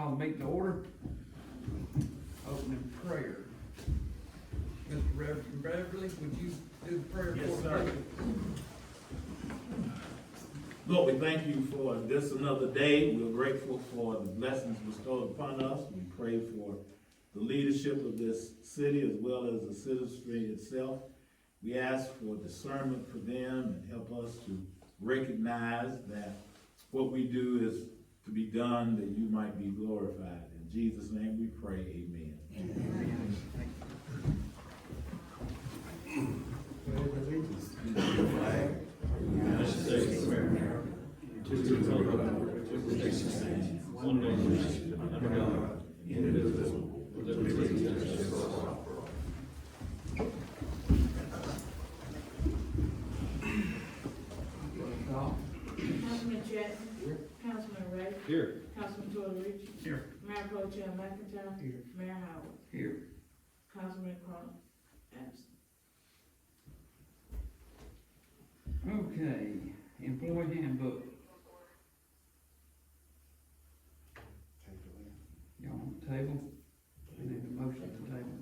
call the meeting to order. Opening prayer. Mr. Reverend Beverly, would you do the prayer? Yes, for us, sir. please? Lord, we thank you for this another day. We're grateful for the blessings bestowed upon us. We pray for the leadership of this city as well as the citizenry itself. We ask for discernment for them and help us to recognize that what we do is to be done that you might be glorified. In Jesus' name we pray, amen. Amen. United States of America, to the republic for which it stands, one nation, under God, indivisible, with liberty and justice for all. Call. Councilman Jackson. Here. Councilman Ray. Here. Councilman Torrey. Here. Mayor Pro Tem McIntyre. Here. Mayor Howard. Here. Councilman Cronin, absent. Okay, employee handbook. Y'all on the table? I need a motion to table.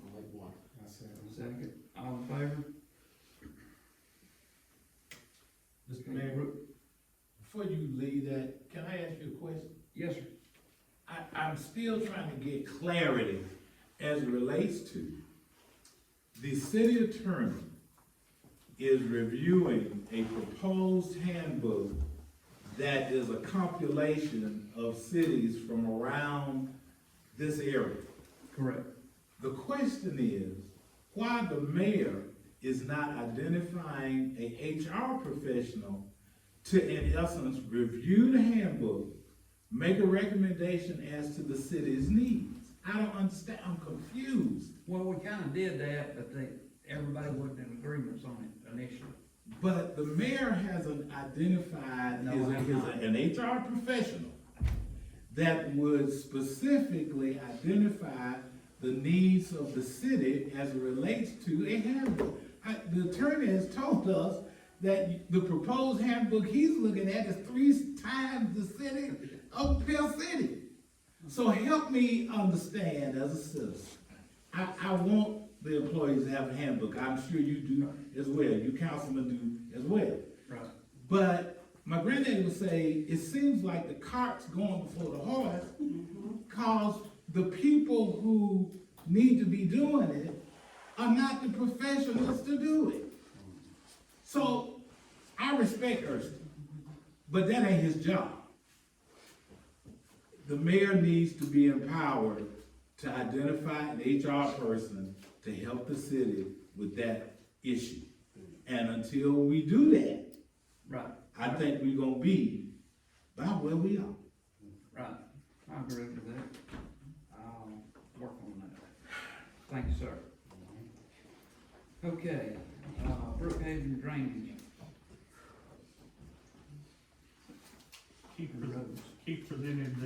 Second, all in favor? Mr. Mayor, before you leave that, can I ask you a question? Yes, sir. I'm still trying to get clarity as it relates to the city attorney is reviewing a proposed handbook that is a compilation of cities from around this area. Correct. The question is, why the mayor is not identifying a HR professional to, in essence, review the handbook, make a recommendation as to the city's needs? I don't understand, I'm confused. Well, we kinda did that, but everybody wasn't in agreement on it initially. But the mayor hasn't identified No, I have not. an HR professional that would specifically identify the needs of the city as it relates to a handbook. The attorney has told us that the proposed handbook he's looking at is 3 times the city of Pell City. So help me understand as a citizen. I want the employees to have a handbook. I'm sure you do as well. You councilmen do as well. Right. But my granddaddy would say, it seems like the cart's going before the horse, cause the people who need to be doing it are not the professionals to do it. So, I respect Erskine, but that ain't his job. The mayor needs to be empowered to identify an HR person to help the city with that issue. And until we do that, Right, I think we're gonna be about where we are. right. I agree with that. I'll work on that. Thank you, sir. Okay, Brookhaven drainage. Keith presented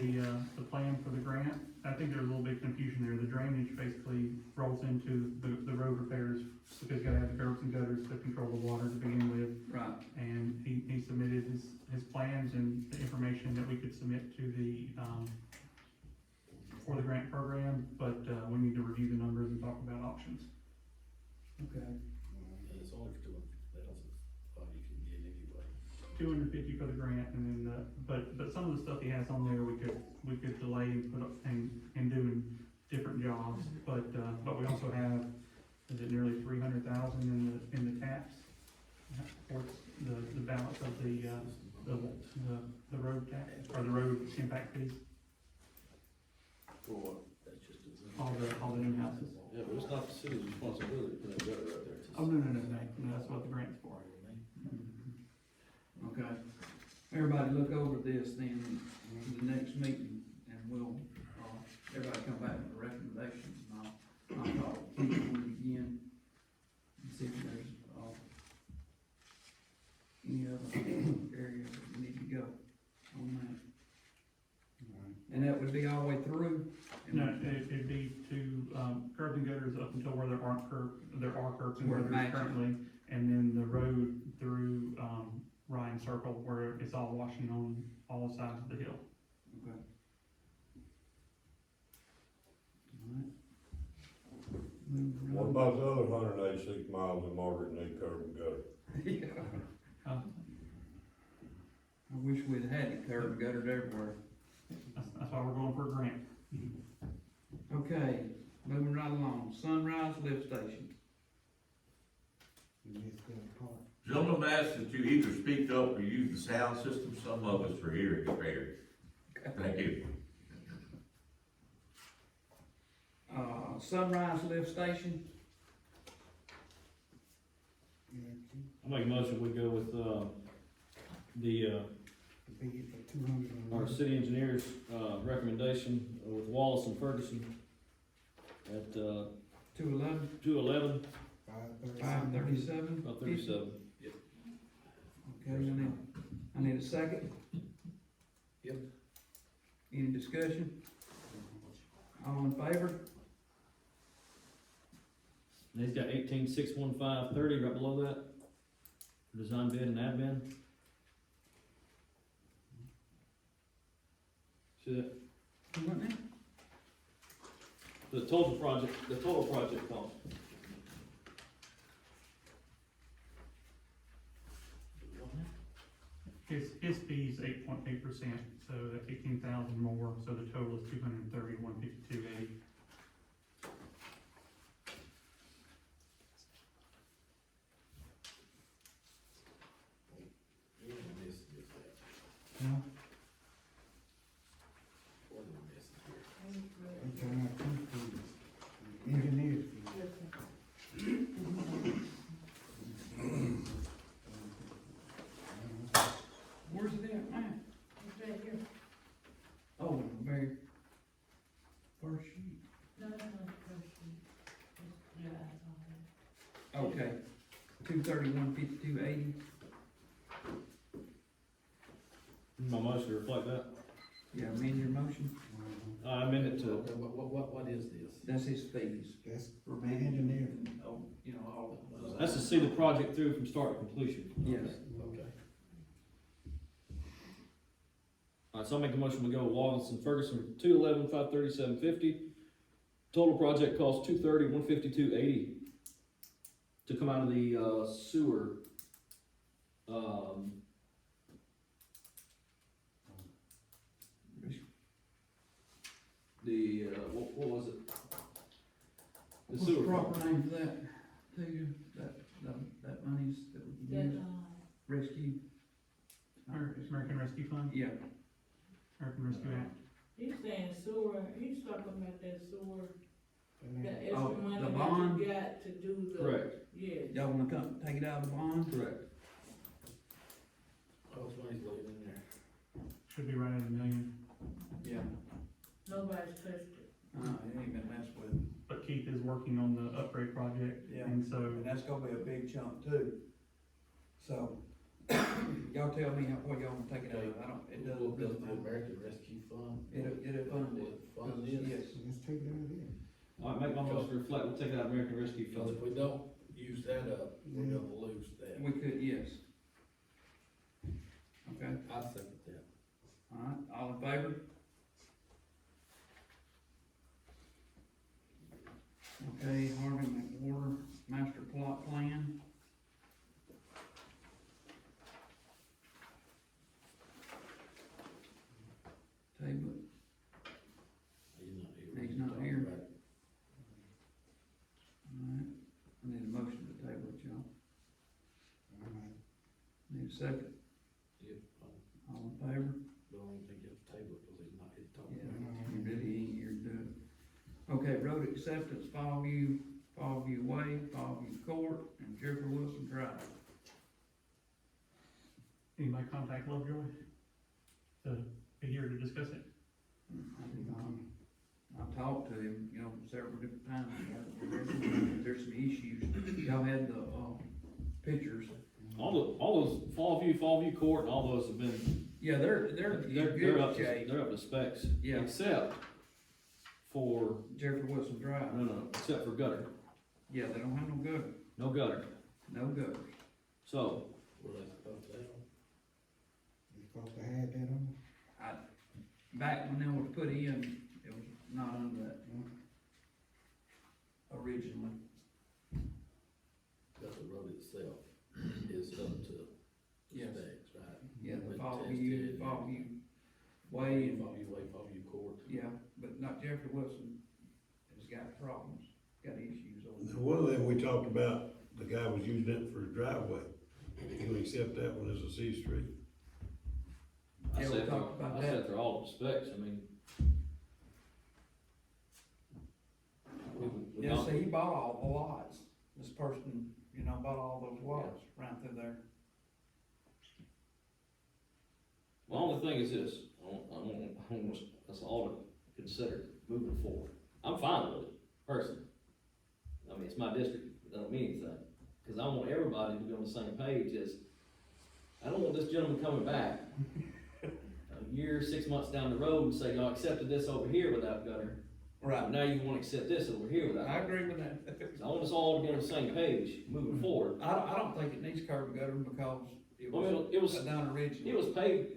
the plan for the grant. I think there's a little bit of confusion there. The drainage basically rolls into the road repairs because you gotta have the curbs and gutters to control the water to begin with. Right, And he submitted his plans and the information that we could submit to the, for the grant program, but, we need to review the numbers and talk about options. okay. It's only for 250,000, you can get anyway. 250 for the grant, and then but some of the stuff he has on there, we could delay and put up and do different jobs, but we also have, is it nearly 300,000 in the tax? For the balance of the road tax, or the road impact fees, For what? That's just a. all the new houses. Yeah, but it's not the city's responsibility to put that gutter right there. It's the Oh, no, that's what the grant's for. Okay. Everybody look over this then, the next meeting, and we'll, everybody come back with recommendations, and I'll talk to you again, and see if there's, any other areas that we need to go on that. And that would be all the way through? No, it'd be to, curbs and gutters up until where there are curbs and Where it gutters matches. currently, and then the road through, Ryan Circle, where it's all washing on all sides of the hill. Okay. Moving What right about the other 186 miles in Margaret need curb and gutter? Yeah. Uh, I wish we'd had it curb and guttered everywhere. that's why we're going for a grant. Okay, moving right along, Sunrise Lift Station. Gentlemen, ask that you either speak up or use the sound system. Some of us are hearing impaired. Thank you. Sunrise Lift Station, I make a motion, we go with, our city engineer's, recommendation with Wallace and Ferguson at, 211, 211, 537. about 37. Okay, I need a second. Yep. Any discussion? All in favor? And he's got 18,615.30 right below that, for design bid and admin. See that? What now? The total project cost. His fee's 8.8%, so that's 18,000 more, so the total is 230,152.80. No? Engineers. Where's it at, man? It's right here. Oh, the very first sheet. No, that's not the first sheet. Yeah, that's all Okay, 231,52.80. My motion to reflect that. Yeah, amend your motion. I amend it to, What is this? That's his fees. That's For being engineer. Oh, you know, all of that's to see the project through from start to completion. Yes. Okay. Alright, so I'll make a motion, we go with Wallace and Ferguson, 211, 537.50. Total project cost 230,152.80 to come out of the, sewer, what was it? The What's sewer. the proper name for that, too, that money's that we that. can use, rescue? American Rescue Fund, Yeah, American Rescue Act. He's saying sewer, he's talking about that sewer, that Oh, extra money the that bond? you got to do the. Correct, Yeah. y'all wanna come, take it out of the bond? correct. Should be right at $1 million, Yeah. Nobody's touched it. It ain't been messed with. but Keith is working on the upgrade project, Yeah. and so, And that's gonna be a big chunk too. So, y'all tell me what y'all wanna take it out of, I don't, it doesn't. American Rescue Fund. It'll fund it. Fund this? Yes. Let's take it out of there. Alright, make my motion to reflect, we'll take it out of American Rescue Because Fund. if we don't use that up, we're gonna lose that. We could, yes. Okay, I second that. alright, all in favor? Okay, Harvey McWhorter, master plot plan. Table it. He's not here. Alright, I need a motion to table it, y'all. Need a second, Yep. all in favor? Don't even think it's table because he's not here to talk Yeah, about it. you really ain't here to do it. Okay, road acceptance, Fallview Way, Fallview Court, and Jeffrey Wilson Drive. anybody contact Lovejoy to be here to discuss it? I talked to him, you know, several different times, there's some issues, y'all had the, pictures. All those Fallview Court, and all those have been, Yeah, they're in they're good up to, shape, they're up to specs. Yeah. Except for, Jeffrey Wilson Drive, no, except for gutter, yeah, they don't have no gutter, no gutter. no gutters. So, Well, that's about that. Back when they was put in, it was not under that. originally. But the road itself is up to Yes. specs, right? Yeah, the Been Fallview tested. Way, and, Fallview Court. yeah, but not Jeffrey Wilson has got problems, got issues over Now, there. one of them we talked about, the guy was using it for his driveway. Can we accept that one as a C street? I Yeah, we said, talked about I that. said they're all specs, I mean. we Yeah, don't- see, he bought all the lots, this person, you know, bought all those lots right through there. My only thing is this, that's all to consider moving forward. I'm fine with it, personally. I mean, it's my district, it doesn't mean anything, cause I want everybody to be on the same page as, I don't want this gentleman coming back a year, 6 months down the road and say, y'all accepted this over here without gutter. Right, Now you wanna accept this over here without I gutter. agree with that. So I want us all to be on the same page moving forward. I don't think it needs curb and gutter because it Well, was it was, done originally. it was paved,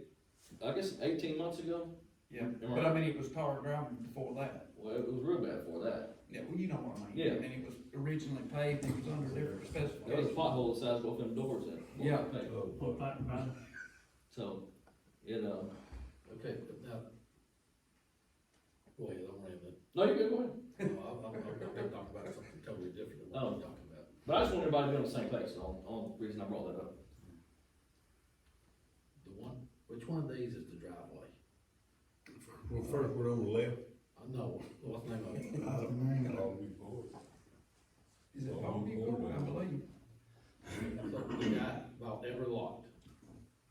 I guess, 18 months ago. Yeah, Am I but I right? mean, it was tar ground before that. Well, it was real bad before that. Yeah, well, you know what I mean. Yeah. And it was originally paved, it was under different There was a specifications. pothole the size of both them doors in it. Yeah. Well, that, So, you know, Okay, but now, go ahead, I'm rambling. no, you're good, go ahead. I'm gonna talk about something totally different than what Oh. we're talking about. But I just want everybody to be on the same page, so on the reason I brought that up. Which one of these is the driveway? Well, first one on the left. No, what's the name of it? Is it Longview Court, I believe? So the guy bought every lot.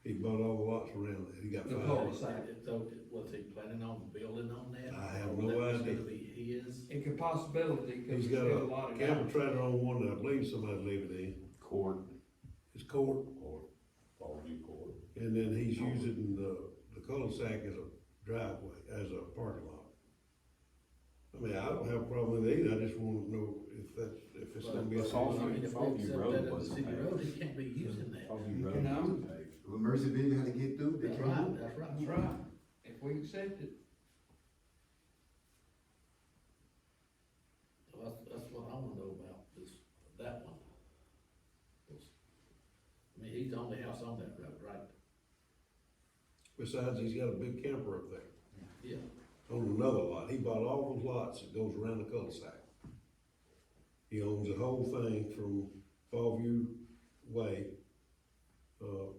He bought all the lots around it, he got The five. cul-de-sac. So was he planning on building on that? I have Or no that was idea. gonna be his? It could possibility, cause He's there's got still a lot a of camper guys. trailer on one that I believe somebody's living in, Court, his court, Fallview Court. and then he's using the cul-de-sac as a driveway, as a parking lot. I mean, I don't have a problem with it either, I just wanna know if it's gonna be a But, solid. I mean, if we accept that as a city road, he can't be using that. You know, Well, Mercyville had to get through, they That's can't right, do it. that's right. that's right. If we accept it, So that's what I wanna know about, is that one. I mean, he's the only house on that road, right? Besides, he's got a big camper up there, Yeah. on another lot, he bought all those lots that goes around the cul-de-sac. He owns the whole thing from Fallview Way, all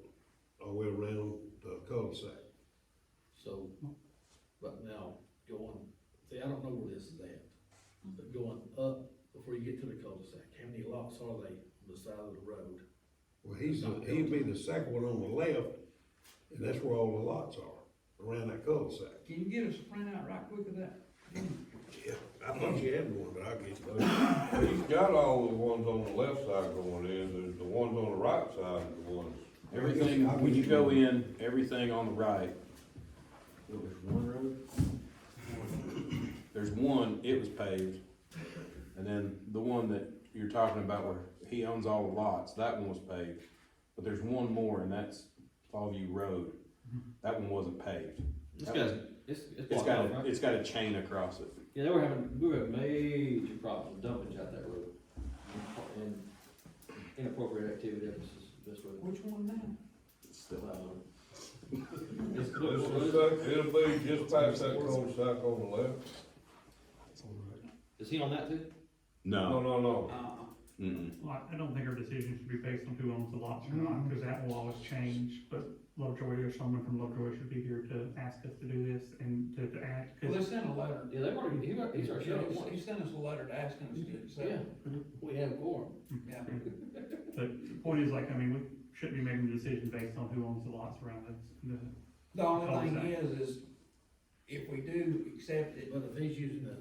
the way around the cul-de-sac. So, but now, see, I don't know where this is at, but going up before you get to the cul-de-sac, how many lots are they on the side of the road? Well, he'd be the second one on the left, and that's where all the lots are, around that cul-de-sac. can you get us a printout right quick of that? Yeah, I thought you had one, but I'll get you. one. He's got all the ones on the left side going in, there's the ones on the right side are the ones. Everything, when you go in, everything on the right, there's one road? There's one, it was paved, and then the one that you're talking about where he owns all the lots, that one was paved. But there's one more, and that's Fallview Road, that one wasn't paved. It's That got, was- it's It's blocked got off, a, right? it's got a chain across it. Yeah, we were having major problems with dumpage out that road. And inappropriate activity, that was just the best way. Which one now? It's still out of It'll be just past that cul-de-sac on the left. Is he on that too? No, No, no. mm-mm. Well, I don't think our decision should be based on who owns the lots or not, because that will always change, but Lovejoy or someone from Lovejoy should be here to ask us to do this and to act, Well, they because sent a letter. Yeah, they've already, he's already showed it once. He sent us a letter asking us to accept. Yeah. We have a quorum. Yeah. but the point is, like, I mean, we shouldn't be making a decision based on who owns the lots around it. The only thing is if we do accept it, But if he's using the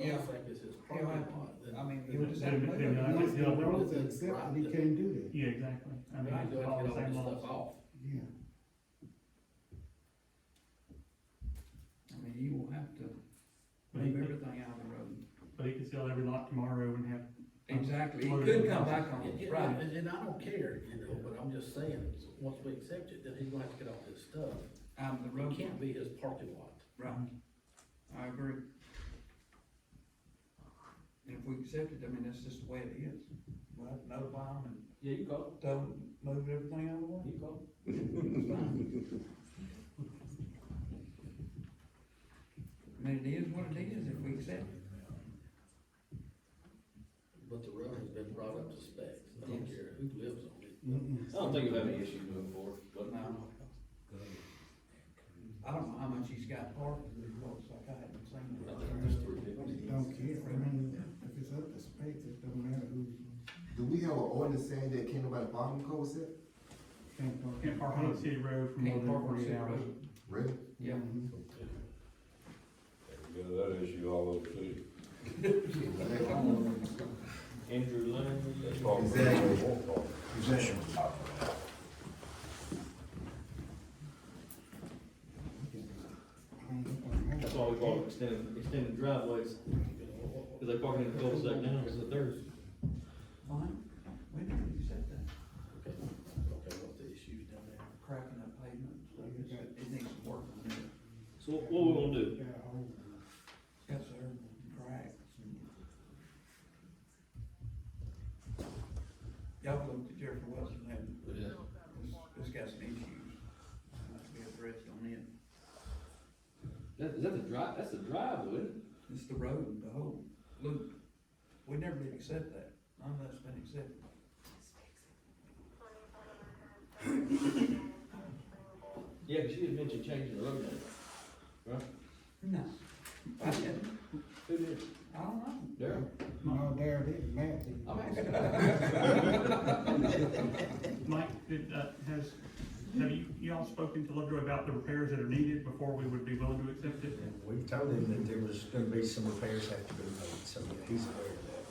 Yeah. cul-de-sac as his he'll parking have lot, to, then. I mean, he'll just have to Then- move then I it. guess the other- Roads accepted, he can't do that. Yeah, exactly. I mean, He's it's going all to the get all same this laws. stuff off. Yeah. I mean, you will have to But he move could, everything out of the road. but he could sell every lot tomorrow and have. Exactly, he Load could it come up. back on Yeah, us, right? and I don't care, you know, but I'm just saying, once we accept it, then he's going to have to get all this stuff. Out of the road. It can't be his parking lot. Right, I agree. And if we accept it, I mean, that's just the way it is. We'll have to notify them and Yeah, you call. tell them, to move everything out of the way. You call. It's fine. I mean, it is what it is if we accept it. But the road has been brought up to specs, I don't care who lives on it. I don't think you'll have any issues moving forward, but No. I don't know how much he's got parked, it looks like I haven't seen it. I think there's 350. Don't care, I mean, if it's up to specs, it don't matter who. Do we have an ordinance saying that can't nobody park on cul de Can't park on a city road for more Can't than park on 48 city hours. road. Really? Yeah. We got that issue all over too. Andrew Leonard. That's probably. Exactly. That's why we call it extended driveways, because they park in the cul-de-sac now, because of theirs. Fine, we never accept that, Okay, okay, what's the issues down there? cracking up pavement, so it needs some work on it. So what we gonna do? It's got some cracks and. Y'all looked at Jefferson Wilson and Yeah. it's got some issues, must be addressed on it. Is that the drive, that's the driveway, isn't it? It's the road, the whole loop. We never did accept that. None of that's been accepted. Yeah, because you had mentioned changing the road name, right? No. I didn't. Who did? I don't know. Darryl? No, there it is, Matt. I'm asking. Mike, have y'all spoken to Lovejoy about the repairs that are needed before we would be willing to accept it? And we told him that there was gonna be some repairs have to be made, so yeah, he's aware of that.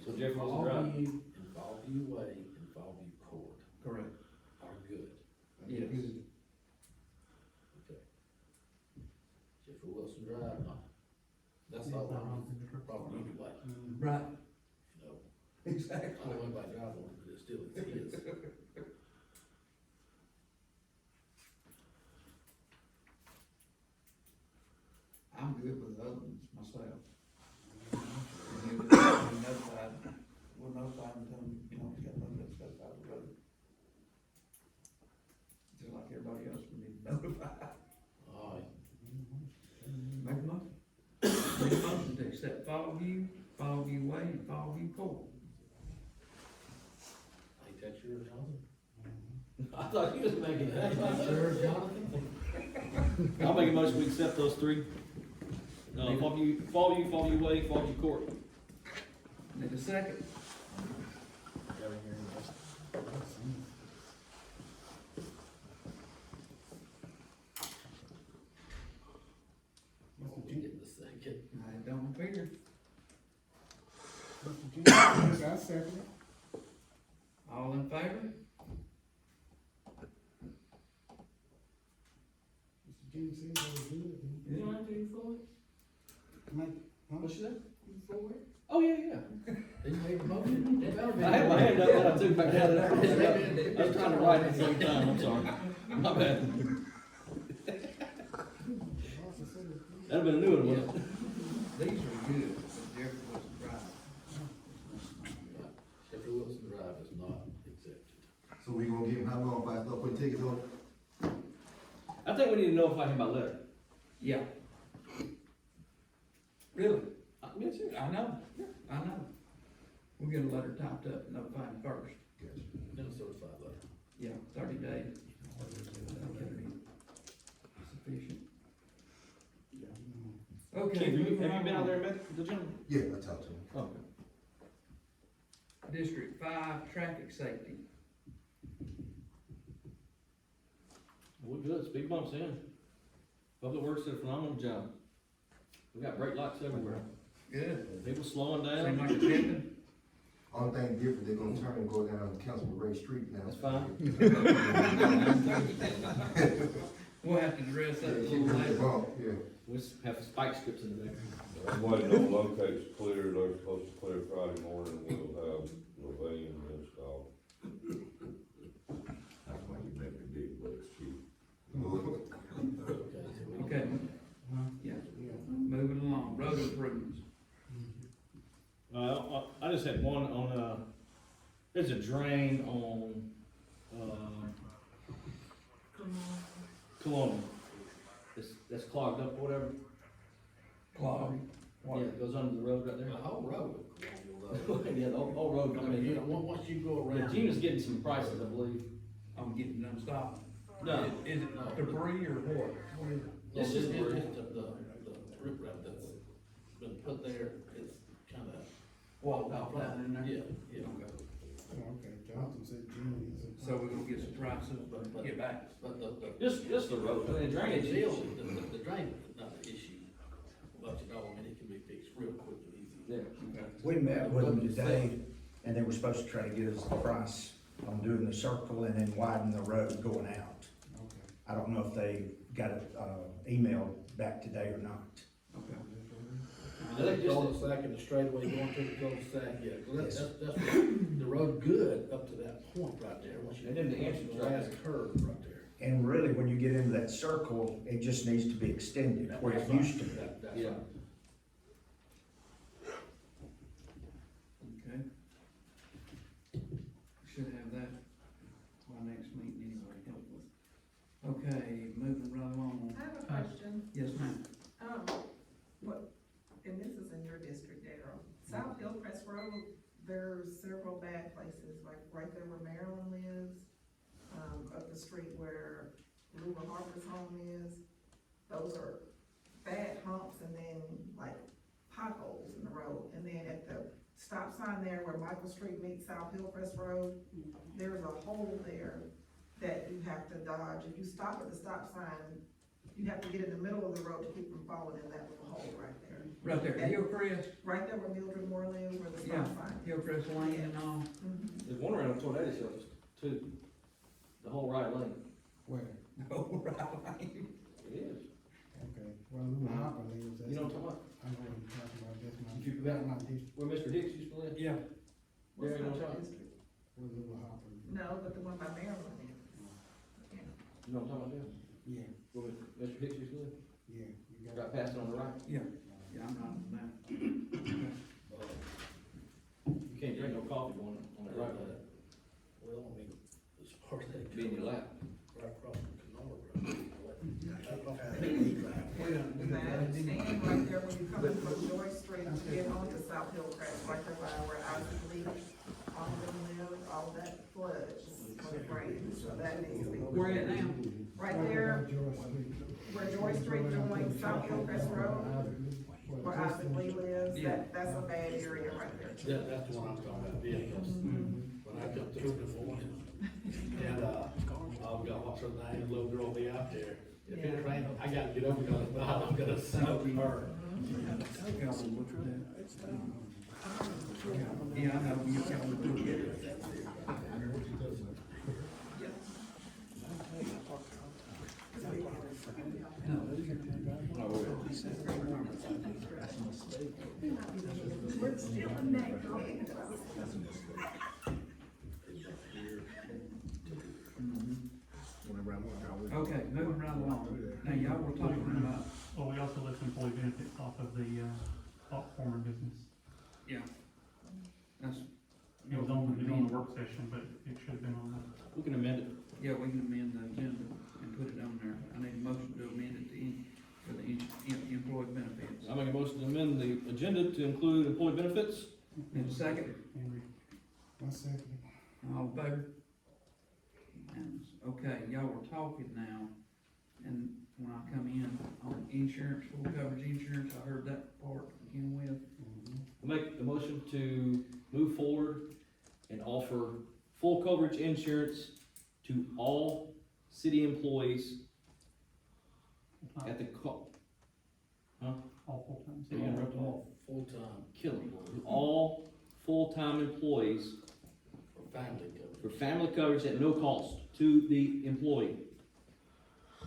So Jeff Wilson Drive. Involved Way, involved Court Correct. are good. Yes. Okay. Jeffrey Wilson Drive, no. That's all on property anyway, Right, you know. exactly. I don't know anybody drive on it, but it still is. I'm good with the other ones myself. We'll notify them, you know, it's got none of that stuff out of the road. Just like everybody else, we need to notify. All right, Make a motion. Make a motion to accept Fallview Way, and Fallview Court. ain't that yours, Jonathan? I thought you was making that. Sure, Jonathan? I'll make a motion, we accept those three. Fallview Way, Fallview Court. Need a second? Oh, you get the second. I don't figure. Mr. Jennings, I second it. All in favor? Mr. Jennings said that was good. John, you for it? Mike, huh? What's that? You for it? Oh, yeah. He made a motion. I had my hand up, and I took back down. I was trying to write at the same time, I'm sorry. My bad. That'd been a new one, wouldn't it? These are good, but Jefferson Wilson Drive. Jeffrey Wilson Drive is not accepted. So we gonna give him how long if I start putting tickets on it? I think we need to notify him by letter. Yeah. Really? Yes, sir. I know, We'll get a letter typed up and notify him first. Then a certified letter. Yeah, 30 days. That'll be sufficient. Okay. Keith, have you moving been out on. there and met the gentleman? Yeah, I talked to him. Oh, okay. District 5, traffic safety. We're good, speed bumps in. Public Works did a phenomenal job. We got brake lights everywhere. Good. People slowing Seem down. like it's tipping. Only thing different, they're gonna turn and go down Councilman Ray Street now. That's fine. We'll have to address that a Yeah, little later. bump, yeah. We just have spike strips in the back. I'm waiting on locates clear, they're supposed to clear Friday morning, we'll have Levine installed. That's what you do. Okay, yeah, moving along, road improvements. I just had one on, there's a drain on, Colonial. That's clogged up or whatever. Clog. Yeah, it goes under the road right The there. whole road. Yeah, the whole road, I mean, you know, once you go but around. Gina's getting some prices, I believe. I'm getting them stopped. No, Is it debris or what? What is it? it's just, the riprap that's been put there, it's kinda. Walked off down in there? Yeah, yeah. Okay. Oh, okay, Jonathan said June is. So we're gonna get some prices, but get back. But just the road, I mean, drainage. deal, the drain is not the issue, but you know, I mean, it can be fixed real quick and easy. Yeah. We met with them today, and they were supposed to try to get us the price on doing the circle and then widen the road going out. Okay. I don't know if they got an email back today or not. Okay. I think just cul-de-sac and the straightaway going to the cul-de-sac, yeah, 'cause that's the road good up to that point right there, once you. And then the entrance the right last curve right there. And really, when you get into that circle, it just needs to be extended where it used to be. That's Yeah. right. Okay. Should have that for our next meeting anyway, hopefully. Okay, moving right along. I have a question, Yes, ma'am. what, and this is in your district, Darryl, South Hillcrest Road, there's several bad places, like right there where Marilyn lives, up the street where Luba Harper's home is, those are bad humps and then like potholes in the road, and then at the stop sign there where Michael Street meets South Hillcrest Road, there's a hole there that you have to dodge. If you stop at the stop sign, you have to get in the middle of the road to keep from falling in that little hole right there. Right there, Hillcrest, Right there where Mildred Moore lives, where the yeah, stop sign. Hillcrest Lane and all. Mhm. There's one around Tornado Shelters too, the whole right lane. Where? Oh, right. It is. Okay, well, Lou Hopper lives, that's. You know what I'm talking about? I know what you're talking about, that's my. You forgot my district, where Mr. Hicks used to live? Yeah. What's Yeah, you know not your what I'm district? where Lou Hopper lives. No, but the one by Maryland is. Yeah. You know what I'm talking about, Yeah, where Mr. Hicks used to live? yeah, you got. Got past it on the right. Yeah, yeah, I'm not on that. You can't drink no coffee going on that right lane. Well, I mean, as far as that. Be in your lap. Right across from Kenora Road. That, and right there when you're coming from Joy Street to get onto South Hillcrest, right there by where Isaac Lee, all of them live, all that floods when it rains, so that needs to be. Where at now? Right there, where Joy Street joins South Hillcrest Road, where Isaac Lee lives, that's a bad area right there. Yeah, that's the one I'm talking about, yeah, 'cause when I come through this morning, and, I've got, what's her name, little girl be out there. If it rains, I gotta get over, because I'm gonna soak her. Yeah, I know, you can't do it. Okay, moving right along. Now, y'all were talking about, Well, we also list employee benefits off of the, former business. yeah. That's. It was on the work session, but it should have been on that. We can amend it. Yeah, we can amend the agenda and put it on there. I need a motion to amend it for the employee benefits. I make a motion to amend the agenda to include employee benefits. Need a second? Henry. 1 second. All in favor? Unanimous. Okay, y'all were talking now, and when I come in on insurance, full coverage insurance, I heard that part to begin with. I make a motion to move forward and offer full coverage insurance to all city employees at the All full-time. Say again, Rick. All full-time. killing, all full-time employees For family coverage. for family coverage at no cost to the employee.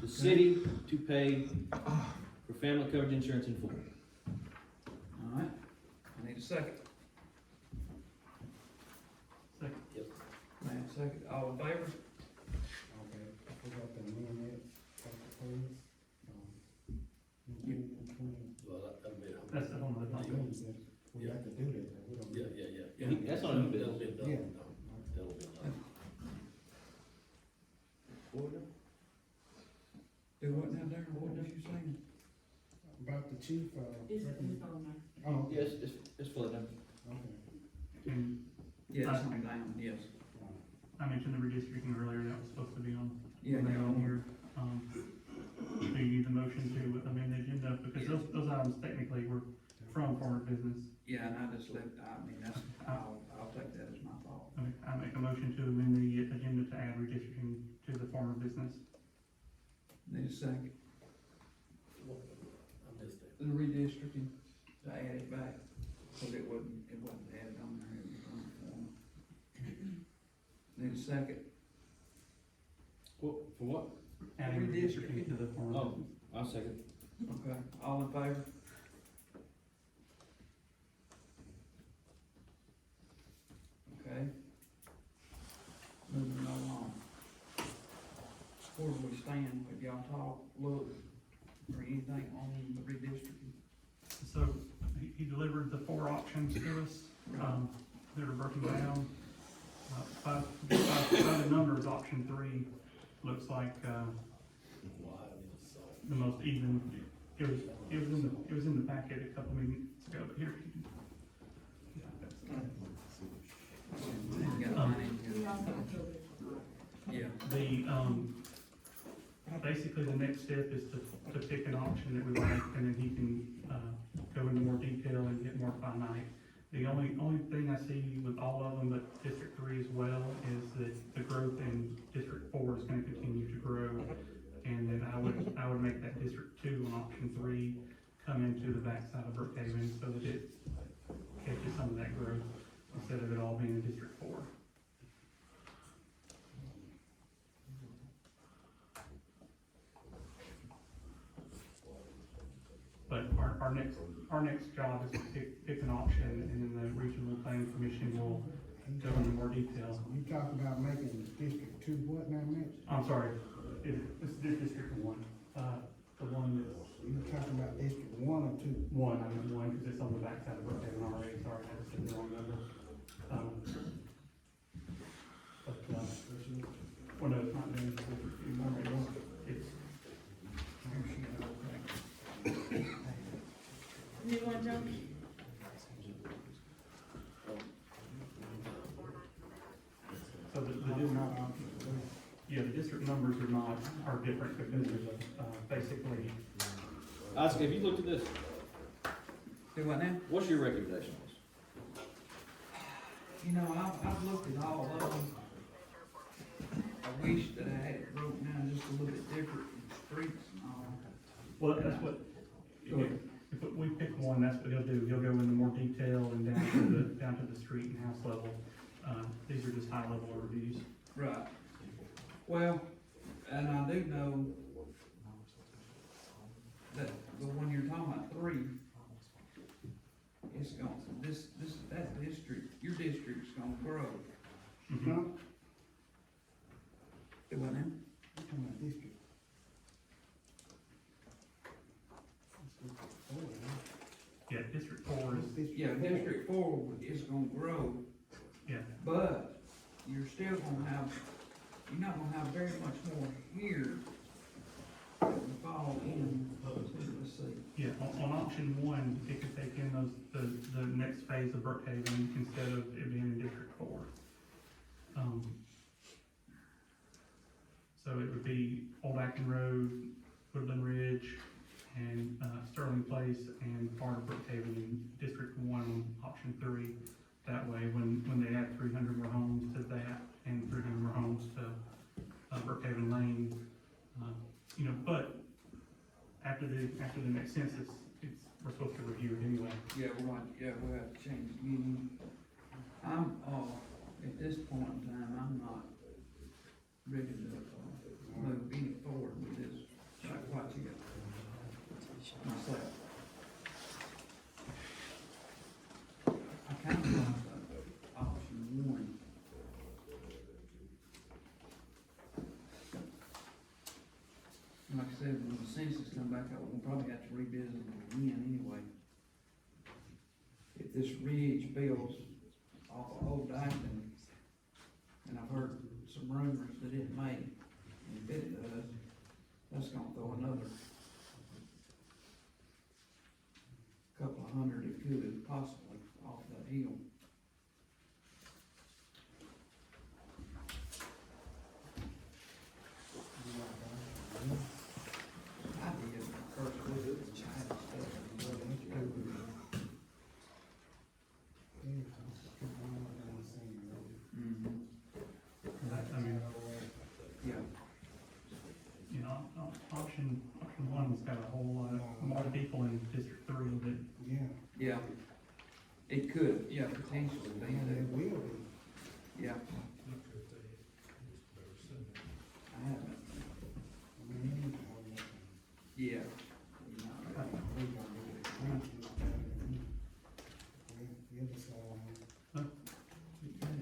The city to pay for family coverage insurance in full. All right, I need a second. Second. Yep. Lance, second, all in favor? Okay, I forgot to amend it, please. what now, Darren, what was you saying? About the chief, It's on there. oh, Yes, it's flooded. okay. And Yeah, it's on down, yes. I mentioned the redistricting earlier, that was supposed to be on. Yeah, on yeah. here. Do you need the motion to amend the agenda, because those items technically were from former business. Yeah, and I just left, I mean, that's, I'll take that as my fault. Okay, I make a motion to amend the agenda to add redistricting to the former business. Need a second, I missed it. the redistricting, to add it back, cause it wasn't added on there, it was on the form. Need a second, What, for what? Adding Redistricting. redistricting to the former Oh. business. I'll second. okay, all in favor? Okay. Moving along. Where do we stand, have y'all talked, look, or anything on the redistricting? So, he delivered the 4 options to us, they were broken down. By the numbers, option 3 looks like, the most even. It was in the packet a couple minutes ago, but here. You got mine in here. Yeah, The, basically the next step is to pick an option that we like, and then he can, go into more detail and get more finite. The only thing I see with all of them, but District 3 as well, is that the growth in District 4 is gonna continue to grow. And then I would make that District 2 on option 3 come into the backside of Brookhaven so that it catches some of that growth instead of it all being in District 4. But our next job is to pick an option, and then the Regional Planning Commission will go into more detail. You talk about making District 2 what now, Mitch? I'm sorry, it's District 1, the one that's. You talking about District 1 or 2? One, I meant one, because it's on the backside of Brookhaven already, sorry, I just said the wrong number. Well, no, it's not doing it, it's, You want to? so the district numbers are different because there's basically, Oscar, have you looked at this? do what now? What's your recommendation? You know, I've looked at all of them. I wish that I had it broken down just a little bit different, streets and all. well, that's what, if we pick one, that's what he'll do, he'll go into more detail and down to the street and house level. These are just high level reviews. Right. Well, and I do know that the one you're talking about, 3, it's going, that district, your district's gonna grow. Mhm. No, Do what now? I'm talking about District. Yeah, District 4 is, Yeah, District 4 is gonna grow, yeah, but you're still gonna have, you're not gonna have very much more here that will fall in, let's see. yeah, on option 1, it could take in the next phase of Brookhaven instead of it being in District 4. So it would be Old Acton Road, Woodland Ridge, and Sterling Place, and part of Brookhaven in District 1 on option 3. That way, when they add 300 more homes to that, and 300 more homes to Brookhaven Lane, you know, but after the next census, we're supposed to review it anyway. Yeah, we'll have to change again. I'm, at this point in time, I'm not ready to, move any forward with this, like what you got. Myself. I kind of like option 1. Like I said, when the census come back up, we'll probably have to revisit it again anyway. If this ridge builds off of Old Acton, and I've heard some rumors that it may, and if it does, that's gonna throw another couple of hundred it could possibly off that hill. I did, first was it the China stuff. Mhm. I mean, Yeah, you know, option one's got a whole lot more people in District 3 that, Yeah, yeah. It could, yeah, potentially, they and had it it, will be. yeah. I haven't, I mean, yeah. You know, we gonna do it. We'll just,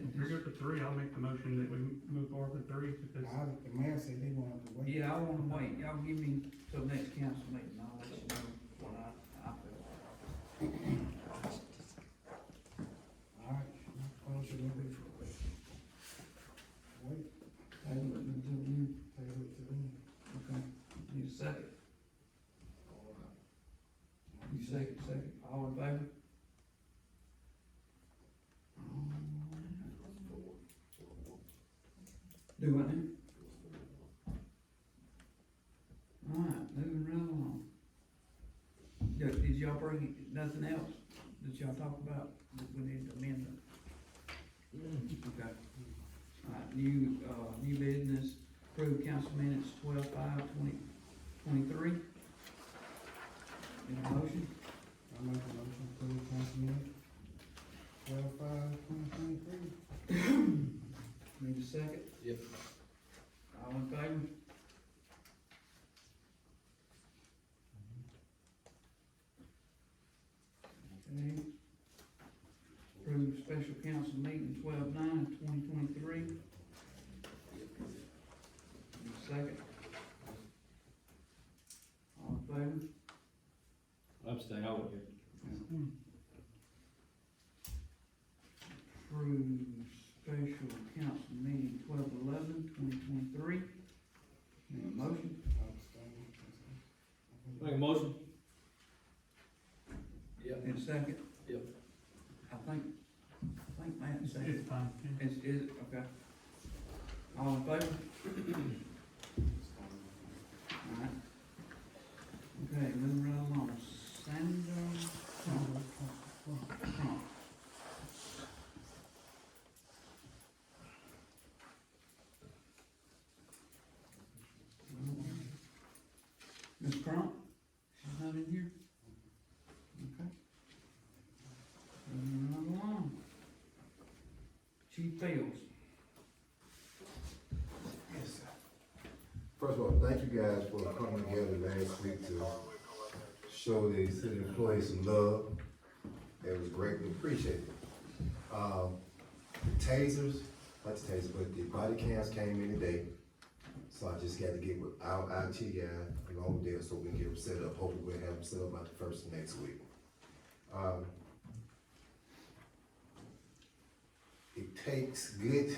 if you're good for 3, I'll make the motion that we move forward with 3, because the mayor said they wanted to wait. Yeah, I wanna wait, y'all give me till next council meeting, I'll let you know what I feel. All right, what should we do? Wait, Table it until then. table it to them. Okay, need a second? You second, all in favor? Do what now? Alright, moving right along. Did y'all bring nothing else that y'all talk about that we need to amend? Okay. Alright, new business, approved council minutes 12/5/2023. Need a motion? I make a motion to approve council minute 12/5/2023. Need a second? Yep. All in favor? Okay. Approve special council meeting 12/9/2023. Need a second? All in favor? Abstain, I wasn't here. Approve special council meeting 12/11/2023. Need a motion? Make a motion? Yep. Need a second? Yep. I think Matt said it. it's fine. Yeah. Is it, okay. All in favor? Alright. Okay, moving right along, Sandra Crump. Ms. Crump, she's not in here? Okay. Moving right along. Chief Fields. Yes, sir. First of all, thank you guys for coming together last week to show the city employees some love. It was greatly appreciated. The tasers, not the tasers, but the body cams came in today. So I just got to get with our IT guy along there so we can get them set up. Hopefully we'll have them set up by the first of next week. It takes good.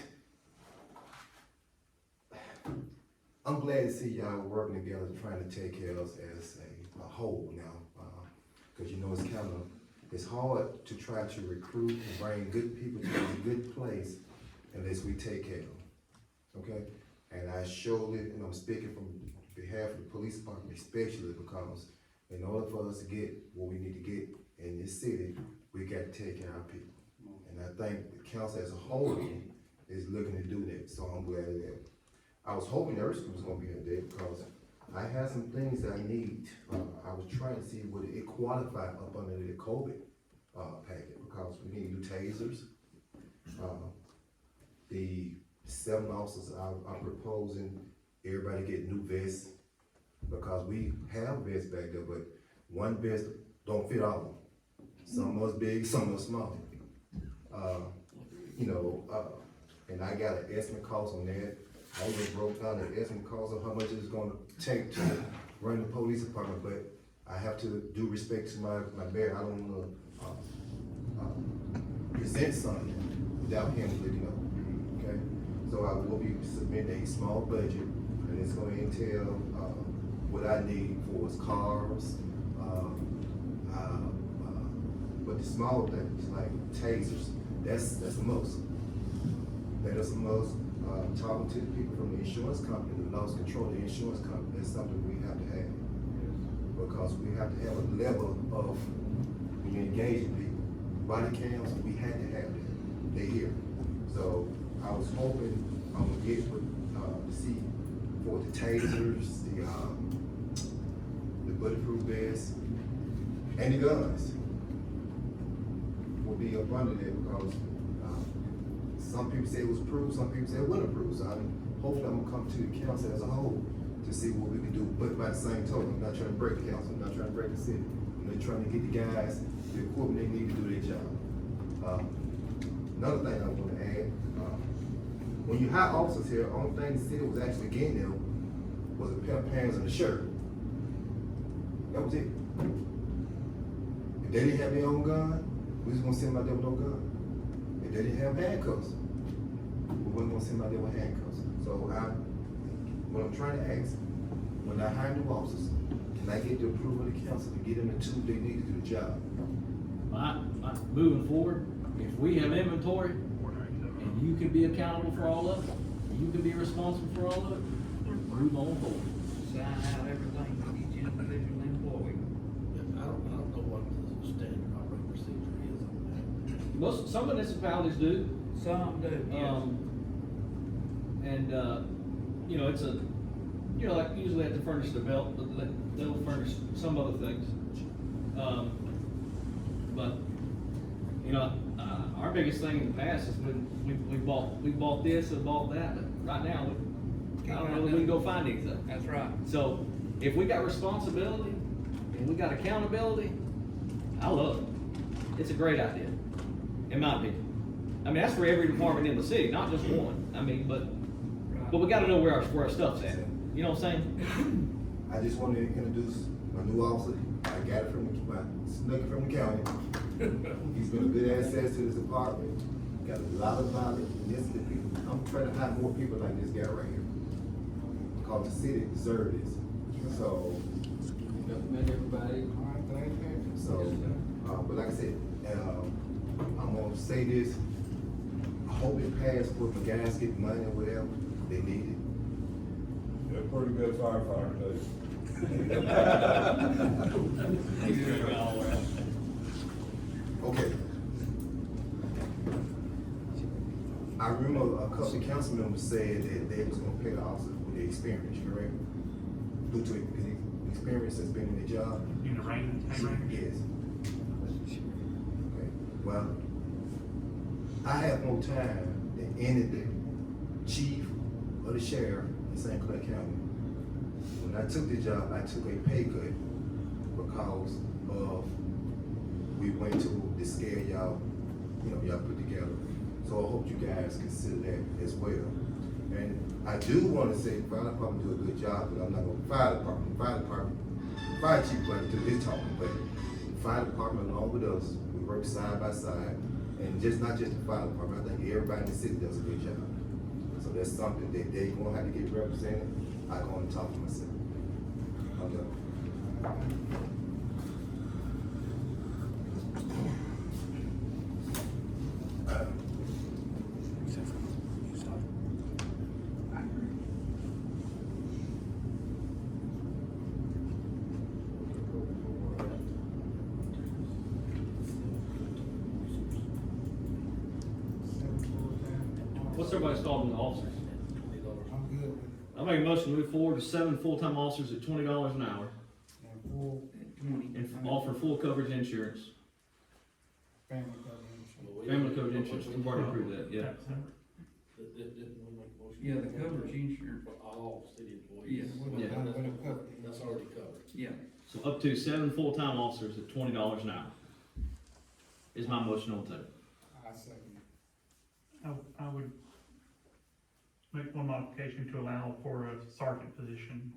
I'm glad to see y'all working together, trying to take care of us as a whole now. Cause you know it's hard to try to recruit and bring good people to a good place unless we take care of them, okay? And I surely, and I'm speaking from behalf of the police department especially, because in order for us to get what we need to get in this city, we got to take care of our people. And I think the council as a whole is looking to do that, so I'm glad of that. I was hoping Erskine was gonna be here today because I had some things that I need. I was trying to see would it qualify up under the COVID packet, because we need new tasers. The 7 officers are proposing everybody get new vests, because we have vests back there, but one vest don't fit all of them. Some of us big, some of us small. And I got an estimate cost on that. I even broke down the estimate cost of how much it's gonna take to run the police department, but I have to do respect to my mayor. I don't wanna, present something without him looking up, okay? So I will be submitting a small budget, and it's gonna entail, what I need for is cars, but the smaller things like tasers, that's a must. That is a must. Talking to the people from the insurance company, the loss control, the insurance company, that's something we have to have. Because we have to have a level of, when you're engaging people. Body cams, we had to have them. They're here. So I was hoping I would get with, to see for the tasers, the bulletproof vests, and the guns will be up under there because some people say it was approved, some people say it wasn't approved. So hopefully I'm gonna come to the council as a whole to see what we can do. But by the same token, I'm not trying to break the council, I'm not trying to break the city. I'm trying to get the guys the equipment they need to do their job. Another thing I want to add, when you hire officers here, the only thing the city was actually getting them was a pair of pants and a shirt. That was it. If they didn't have their own gun, we was gonna send them out there with no gun. If they didn't have handcuffs, we wasn't gonna send them out there with handcuffs. So what I'm trying to ask, when I hire new officers, can I get the approval of the council to get them the tools they need to do the job? Moving forward, if we have inventory, and you can be accountable for all of it, you can be responsible for all of it, move on forward. Sign out everything for each individual employee. I don't know what the standard operating procedure is on that. Some municipalities do. Some do, yes. You know, it's like usually they have to furnish the belt, but they'll furnish some other things. But, you know, our biggest thing in the past is when we bought this and bought that, but right now, I don't know if we can go find anything. That's right. So, if we got responsibility and we got accountability, I love it. It's a great idea, in my opinion. I mean, that's for every department in the city, not just one. I mean, but we gotta know where our stuff's at. You know what I'm saying? I just wanted to introduce my new officer. I got it snuck it from the county. He's been a good asset to this department. Got a lot of knowledge. And this is the people. I'm trying to hire more people like this guy right here. Because the city deserves this. So, Met everybody. so, but like I said, I'm gonna say this. I hope it passes where my guys get money or whatever they need it. They're pretty good firefighter, too. Okay. I remember a couple of council members said that they was gonna pay the officers with their experience, correct? Due to the experience that's been in the job? In the rain, pay range? Yes. Okay, well, I have more time than any of the chief or the sheriff in St. Clair County. When I took the job, I took a pay cut because of we went to the scale y'all put together. So I hope you guys consider that as well. And I do want to say the fire department do a good job, but I'm not going to fire chief going to do this talking, but the fire department along with us, we work side by side. And not just the fire department, I think everybody in the city does a good job. So that's something that they gonna have to get represented. I go and talk to myself. I'm done. What's everybody's thought on the officers? I'm good with it. I make a motion to move forward to 7 full-time officers at $20 an hour And full and offer full coverage insurance. family coverage. Family coverage insurance, we've already approved that, yeah. Didn't we make a motion? Yeah, the coverage insurance. For all city employees. Yeah. That's already covered. Yeah. So up to 7 full-time officers at $20 an hour is my motion on the table. I second it. I would make one modification to allow for a sergeant position,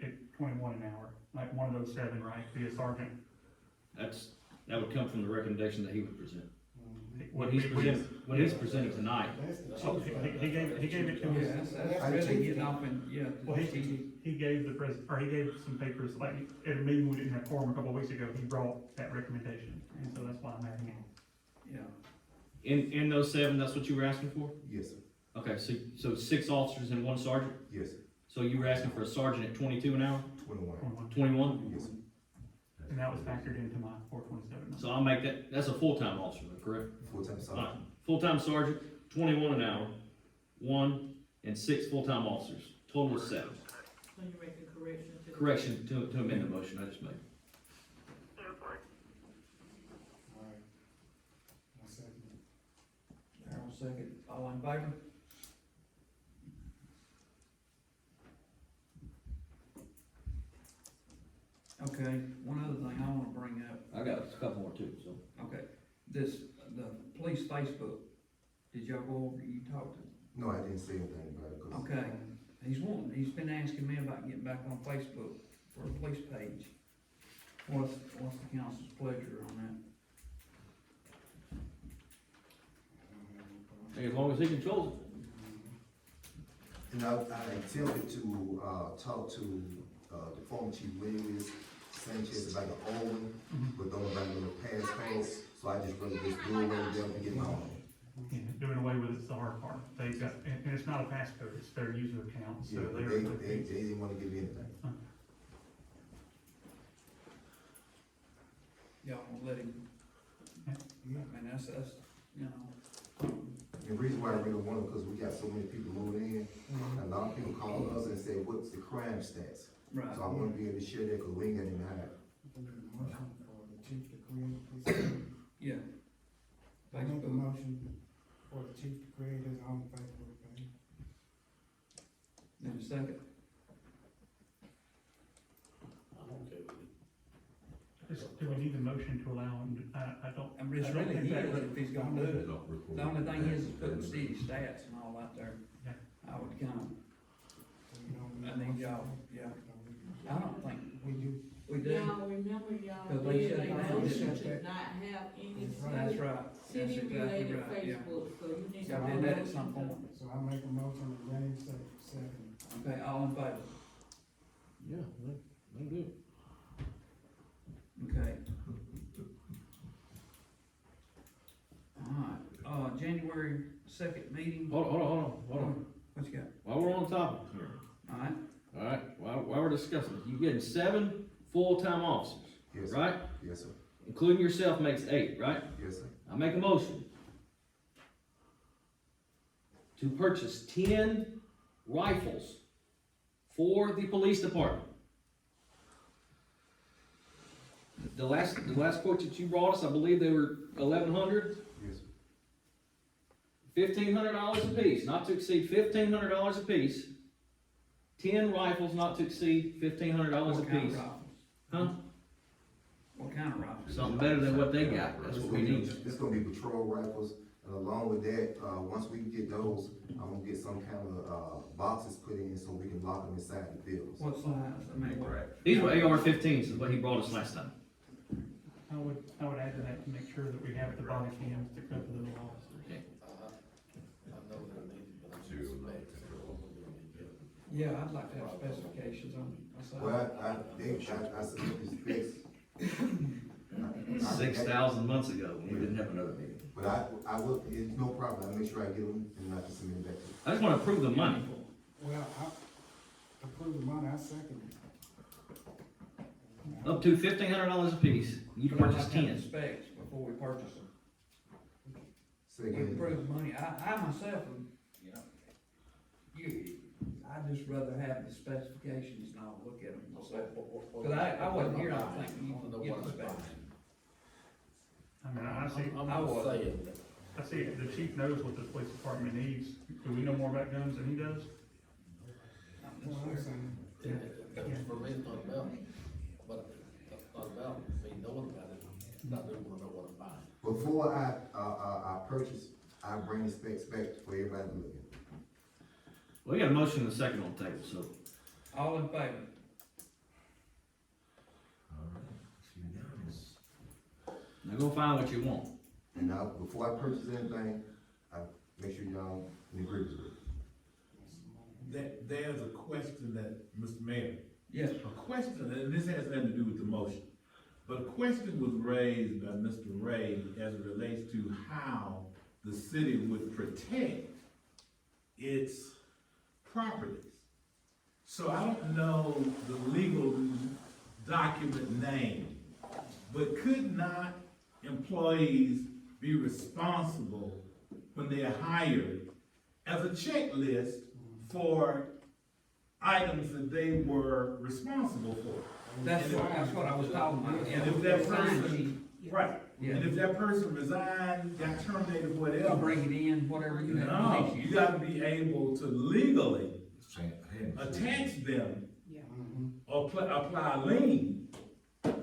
at 21 an hour, like one of those 7, right, be a sergeant. That would come from the recommendation that he would present. what he's presenting tonight. Oh, he gave it to Yeah, us. that's really getting off in, yeah. Well, he gave he gave some papers, like, at a meeting we didn't have quorum a couple of weeks ago, he brought that recommendation, and so that's why I'm adding it. Yeah. In those 7, that's what you were asking for? Yes, sir. Okay, so 6 officers and 1 sergeant? Yes, sir. So you were asking for a sergeant at 22 an hour? 21. 21? Yes, sir. And that was factored into my 427. So I'll make that's a full-time officer, correct? Full-time Alright, sergeant. full-time sergeant, 21 an hour, 1 and 6 full-time officers, total of 7. So you make a correction to. Correction to amend the motion I just made. Alright. I second it. Darryl second, all in favor? Okay, one other thing I wanna bring up, I got a couple more too, so. okay, the police Facebook, did y'all go over, you talked to? No, I didn't say anything about it, 'cause Okay, he's been asking me about getting back on Facebook for a police page. What's the council's pleasure on that? Hey, as long as he controls it. And I attempted to, talk to, the former chief Williams Sanchez about the old one, but don't nobody know the passcode, so I just rather just do away with them and get my own. Yeah, doing away with it's the hard part. They've got, and it's not a passcode, it's their user account, so Yeah, they're. they didn't wanna give me anything. Y'all wanna let him? Yeah. I mean, that's, you know. The reason why I really want it, cause we got so many people moving in, a lot of people call us and say, what's the crime stats? Right. So I wanna be able to share that, cause we ain't got any hide. We need a motion for the chief to create this. Yeah. I make a motion for the chief to create his own Facebook page. In a second. I'm okay with it. Do we need the motion to allow him to, I don't. I mean, it's I don't really think that his would- if he's gonna do it. Don't record. The only thing is putting city stats and all out there. Yeah. I would kind So you don't I think y'all, yeah. I don't think We do. we do. Y'all remember y'all 'Cause they did shut a it down, motion didn't to not have any That's right. That's city exactly related right, yeah. Facebook, so you need to. Y'all did that at some point. So I make a motion, James second. Okay, all in favor? Yeah, that'll do it. Okay. Alright, January 2nd meeting. Hold on. What you got? While we're on topic here, Alright, while we're discussing, you getting 7 full-time officers, Yes, sir. right? Yes, sir. Including yourself makes 8, right? Yes, sir. I make a motion to purchase 10 rifles for the police department. The last quote that you brought us, I believe they were 1,100, Yes, sir. $1,500 a piece, not to exceed $1,500 a piece. 10 rifles, not to exceed $1,500 a what kind of piece. rifles? Huh? What kind of rifles? Something better than what they got, that's It's what we gonna be- need. It's gonna be patrol rifles, and along with that, once we get those, I'm gonna get some kind of, boxes put in so we can lock them inside the bills. What size? I mean, what? These were AR-15s, is what he brought us last time. I would add to that to make sure that we have the body cams to cover those officers. I know they're needed, but I'm sure what we're gonna get. Yeah, I'd like to have specifications on my side. Well, I submitted specs. 6,000 months ago, when we didn't have another meeting. But I will, it's no problem, I'll make sure I get them and I can submit it back to you. I just wanna approve the money. Well, I approve the money, I second it. Up to $1,500 a piece, you can But I'd purchase like to have 10. the specs before we purchase them. Say We again. approve the money, I myself, would, you know, I'd just rather have the specifications and I'll look at them myself. Cause I wasn't here, I think, you can get the specs. I mean, I see, I'm just saying, I see the chief knows what the police department needs. Do we know more about guns than he does? Not Well, I'm necessarily. saying, for me, it's not about, but it's not about me knowing about it, I do wanna know what I'm buying. Before I purchase, I bring the specs back for everybody to look at. We got a motion and a second on the table, so. All in favor? All right, it's unanimous. Now go find what you want. And now, before I purchase anything, I make sure y'all in agreement with it. There's a question that, Mr. Mayor, Yes, a question, and this has nothing to do with the motion, but a question was raised by Mr. Ray as it relates to how the city would protect its properties. So I don't know the legal document name, but could not employees be responsible when they're hired as a checklist for items that they were responsible for? that's what I was talking about. And if that Sign person, right, Yeah. and if that person resigned, got terminated, sheet, whatever, bring it in, whatever you have. no, you gotta be able to legally Hand- attach them Mm-hmm. or apply a lien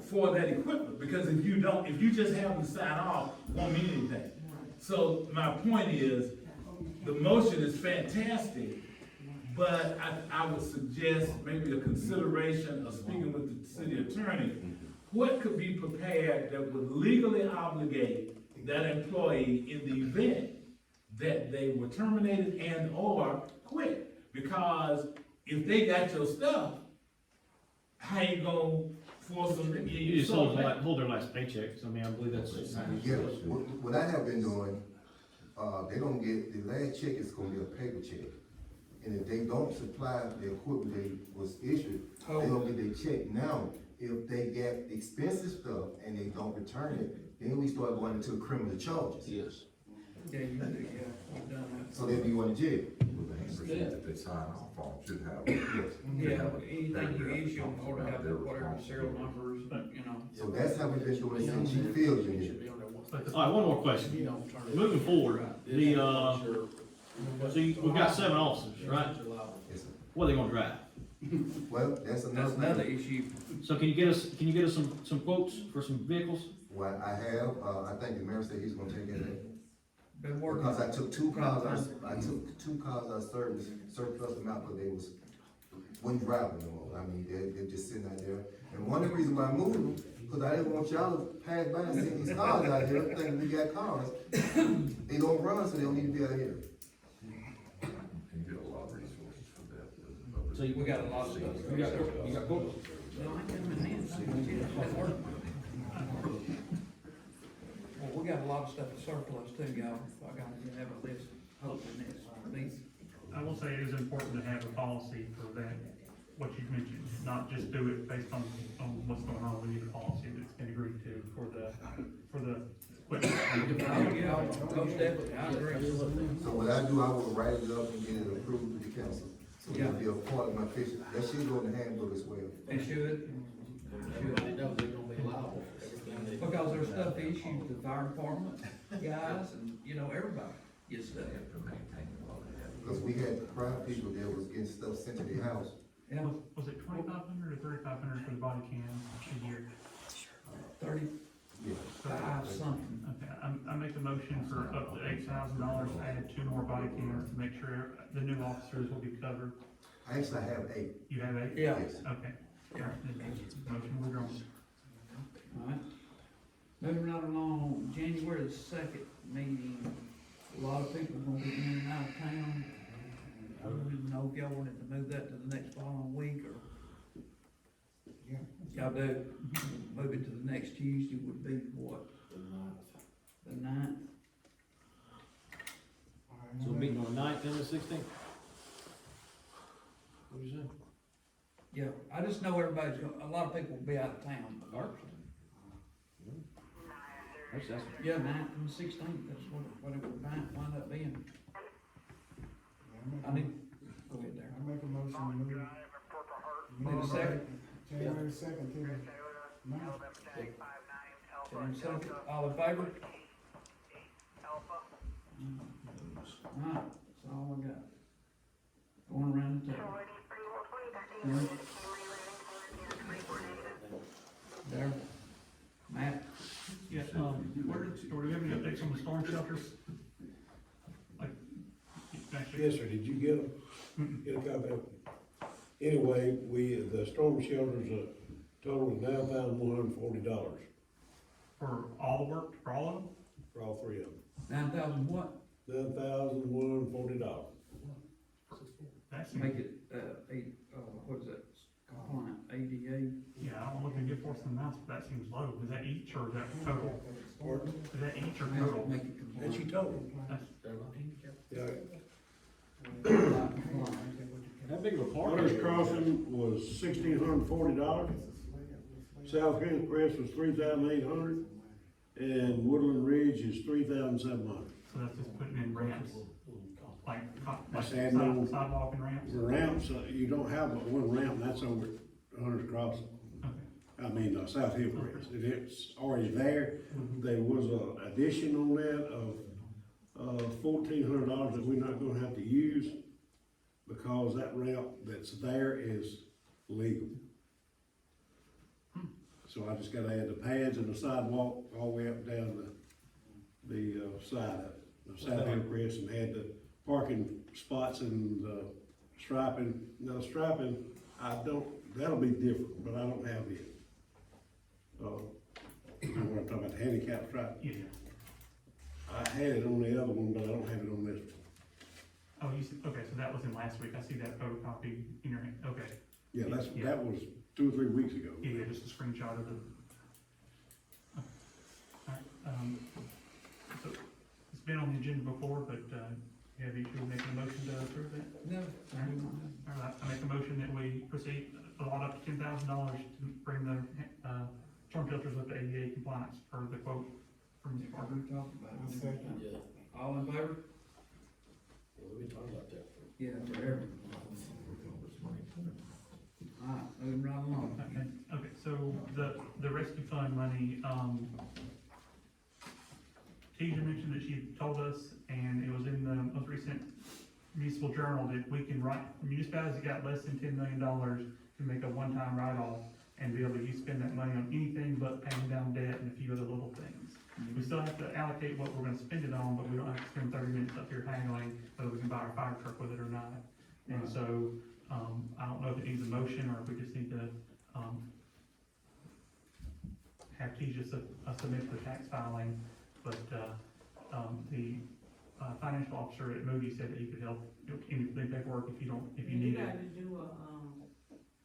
for that equipment, because if you don't, if you just have them sign off, it won't mean anything. So my point is, the motion is fantastic, but I would suggest maybe a consideration of speaking with the city attorney. What could be prepared that would legally obligate that employee in the event that they were terminated and or quit? Because if they got your stuff, how you gonna force them to give You you just hold something? their last paychecks, I mean, I believe that's. Yeah, what I have been doing, they don't get, the last check is gonna be a paper check. And if they don't supply the equipment they was issued, they don't get their check. Now, if they get expensive stuff and they don't return it, then we start going into criminal charges. Yes. Yeah, you do, yeah, you've done So they'll be going to jail. That they sign off on should have. Yes. that. Yeah, anything you issue, in order to have whatever serial numbers, you know. So that's how we've been doing it since Chief Fields in here. All right, one more question. Moving forward, so we've got 7 officers, right? Yes, sir. What are they gonna drive? Well, that's That's another another thing. issue. So can you get us some quotes for some vehicles? What I have, I think the mayor said he's gonna take care of that. Been working. Because I took two cars, I took two cars out of service, surplus them out, because they wasn't driving no more. I mean, they're just sitting out there. And one of the reasons why I moved them, because I didn't want y'all to pass by and see these cars out here, thinking we got cars. They don't run, so they don't need to be out here. And get a lot of resources for that. So We got a lot of stuff. You got quotes? No, I ain't got them in hand. That's work. Well, we got a lot of stuff in surplus too, y'all. I gotta have a list, hopefully these. I will say it is important to have a policy for that, what you mentioned, not just do it based on what's going on. We need a policy that's been agreed to for the equipment. Oh, yeah, most definitely, I agree. So what I do, I will write it up and get it approved with the council. So it'll be a part of my fishing. That should go in the handbook as well. It should. Everybody knows they're gonna be liable for everything they. Because there's stuff issued to the fire department, guys, and, you know, everybody gets stuff. Because we had private people that was getting stuff sent to their house. Yeah, Was it 2,500 or 3,500 for the body cam a year? 35 something. Okay, I make a motion for up to $8,000 to add 2 more body cameras to make sure the new officers will be covered. I actually have 8. You have 8? Yeah. Yes. Okay. Yeah. Motion withdrawn. Alright. Moving right along, January the 2nd meeting, a lot of people gonna be in and out of town. I don't even know if y'all wanted to move that to the next following week, or. Yeah. Y'all do, move it to the next Tuesday would be what, the 9th? All right, So meeting on the 9th and the 16th? What'd you say? Yeah, I just know everybody's gonna, a lot of people will be out of town the first. That's Yeah, 9th and 16th, that's what it would wind up being. I need, go ahead there. I make a motion to move. Need a second? January 2nd to the 9th. January 2nd, all in favor? Alright, that's all I got. Going around the table. There, Matt? Yeah, do we have any updates on the storm shelters? Like, actually, Yes, sir, did you get a copy of it? Anyway, the storm shelters, total of $9,140. for all the work, for all of them? for all three of them. 9,000 what? $9,140. That's, Make it, what is that, compliant, ADA? yeah, I don't know if we get forced amounts, but that seems low. Is that each or is that total? Pardon? Is that each or total? Make it That's compliant. you told. Yeah, Compliant. How big of a park? Hunter's Crossing was $1,640. South Hillcrest was $3,800, and Woodland Ridge is $3,700. So that's just putting in ramps, like That's adding on- sidewalk and ramps? The ramps, you don't have but one ramp, and that's over at Hunter's Crossing. Okay. I mean, South Hillcrest, and it's already there. There was a addition on that of $1,400 that we're not gonna have to use because that ramp that's there is legal. So I just gotta add the pads and the sidewalk all the way up and down the side of it, the South Hillcrest, and add the parking spots and striping. Now striping, that'll be different, but I don't have it. You know what I'm talking about, the handicap stripe? Yeah. I had it on the other one, but I don't have it on this one. Oh, okay, so that was in last week. I see that photocopy in your hand. Okay. Yeah, Yeah. that was 2 or 3 weeks ago. Yeah, just a screenshot of the. Alright, so it's been on the agenda before, but, have you should make a motion to approve that? No. Alright, I make a motion that we proceed, allot up to $10,000 to bring the, storm shelters up to ADA compliance per the quote from What Margaret. we talking about? I'll second. Yeah, All in favor? we talked about that. Yeah, for everyone. Alright, moving right along. Okay, so the rescue fund money, Tisha mentioned that she had told us, and it was in the most recent municipal journal, that we can write, municipalities that got less than $10 million can make a one-time write-off and be able to spend that money on anything but paying down debt and a few other little things. We still have to allocate what we're gonna spend it on, but we don't have to spend 30 minutes up here haggling whether we can buy our fire truck with it or not. And so, I don't know if it needs a motion or if we just need to, have Tisha submit the tax filing, but, the, financial officer at Moody said that he could help in the paperwork if you need You it. gotta do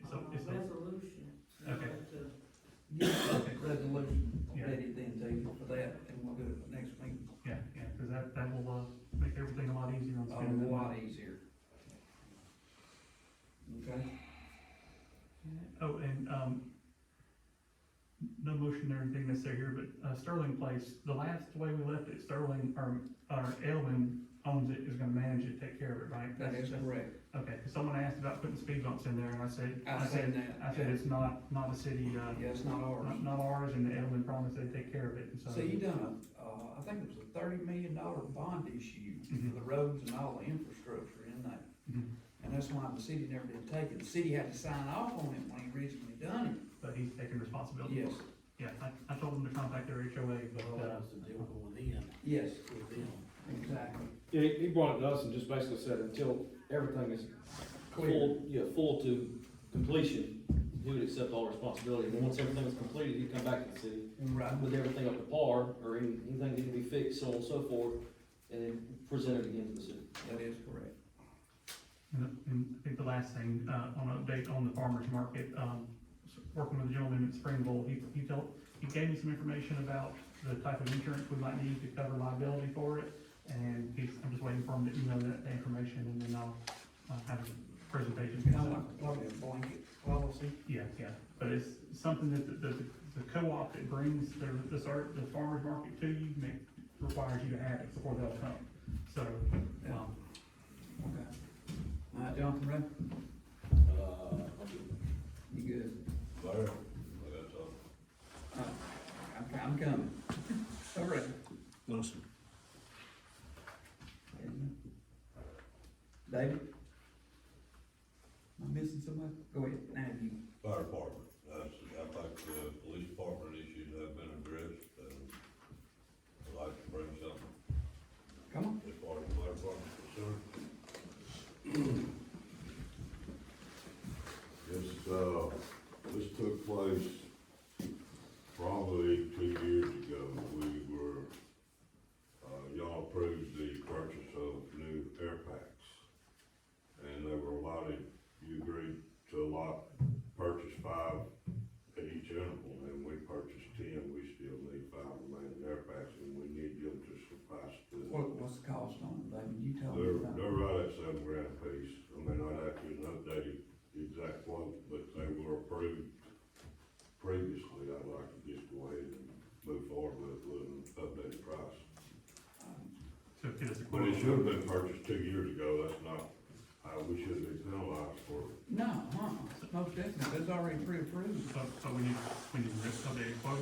It's a- resolution. Okay. Get a resolution Yeah. ready then, Tina, for that, and we'll do it next meeting. Yeah, cause that will, make everything a lot easier on spending A that lot money. easier. Okay? Oh, and, no motion or anything necessary here, but, Sterling Place, the way we left it, Sterling, or Elvin owns it, is gonna manage it, take care of it, right? That is correct. Okay, 'cause someone asked about putting speed bumps in there, and I said that. it's not a city, Yeah, it's not ours. not ours, and the Elvin promised they'd take care of it, and so. So you done I think it was a $30 million bond issue Mhm. for the roads and all the infrastructure in that. Mhm. And that's why the city never did take it. The city had to sign off on it when he originally done it. But he's taking responsibility. Yes, Yeah, I told him to contact their HOA, but, Well, that was the deal going in yes, with them. exactly. Yeah, he brought it to us and just basically said until everything is full to completion, he would accept all responsibility. And then once everything is completed, he'd come back to the city Right. with everything up to par, or anything that need to be fixed, so on and so forth, and then present it again to the city. That is correct. and I think the last thing, on an update on the farmer's market, working with a gentleman in Springville, he gave me some information about the type of insurance we might need to cover liability for it, and I'm just waiting for him to email that information, and then I'll, have a presentation. Kind of like probably a blanket policy. Yeah, but it's something that the co-op that brings the farmer's market to you, requires you to have it before they'll come, so, Okay. All right, Jonathan, Ray, you good? Larry? I'm coming. All right. Listen. David? Am I missing somebody? Go ahead, now you. Fire department, I think the police department issues have been addressed, and I'd like to bring something Come on. as far as the fire department is concerned. This took place probably 2 years ago. We were you told me They're, about. they're right at $7,000 a piece. I mean, I'd have to update the exact quote, but they were approved previously. I'd like to just go ahead and move forward with an updated price. So get us a But quote. it should have been purchased 2 years ago. That's not, we shouldn't be penalized for it. No, most definitely, it's already pre-approved. So we need to update a quote.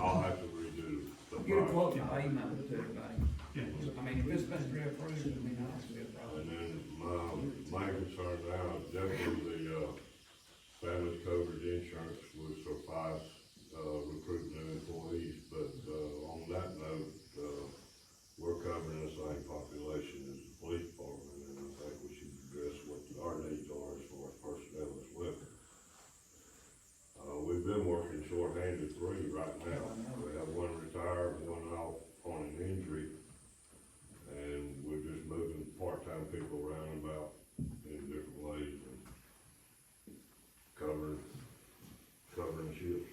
I'll have to redo the Get a price. quote, I'll email it to everybody. Yeah. I mean, if it's been pre-approved, I mean, I don't see a problem. And then my main concern now is definitely the, family coverage insurance would suffice, recruiting new employees, but, on that note, we're covering the same population as the police department, and I think we should address what our needs are as far as personnel as well. We've been working short-handed 3 right now. We have 1 retired, 1 off on an injury, and we're just moving part-time people around about in different ways and covering shifts.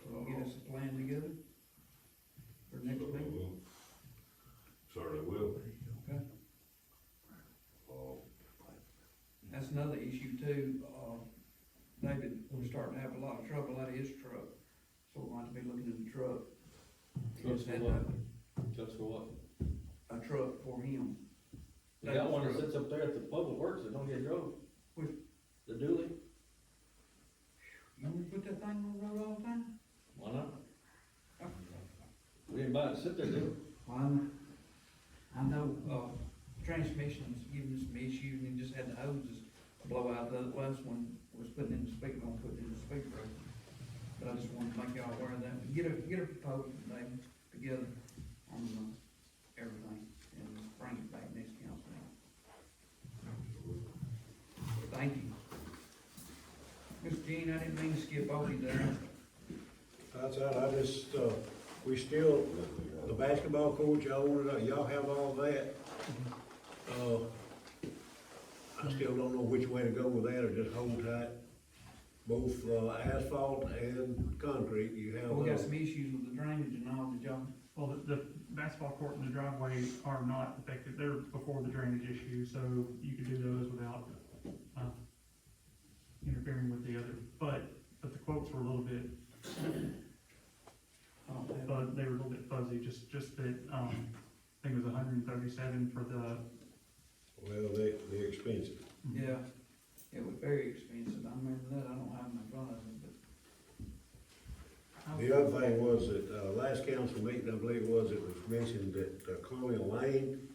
Can you get us a plan together for next week? Certainly will. Okay. That's another issue too, David was starting to have a lot of trouble out of his truck, so we'll have to be looking at the truck. He Trucks just for had what? a- Just for what? A truck for him. You got one that sits up there at the public works that don't get drove? Which? The dually? You want me to put that thing on the road all the time? Why not? We didn't buy it to sit there, did we? Well, I know, transmission's giving us some issues, and he just had the hoses blow out. The last one was putting in the speaker, but I just wanted to make y'all aware of that. Get a proposal, David, together on, everything, and bring it back next council meeting. Thank you. Mr. Jean, I didn't mean to skip over you there. That's all right, I just, we still, the basketball court, y'all have all that. I still don't know which way to go with that, or just hold tight. Both, asphalt and concrete, you have. We got some issues with the drainage and all, did y'all? Well, the basketball court and the driveway are not affected, they're before the drainage issue, so you can do those without, interfering with the other, but the quotes were a little bit, but they were a little bit fuzzy, just that, I think it was 137 for the. Well, they're expensive. Yeah, it was very expensive, I remember that, I don't have them in front of me, but. The other thing was that, last council meeting, I believe it was mentioned that, Colonial Lane,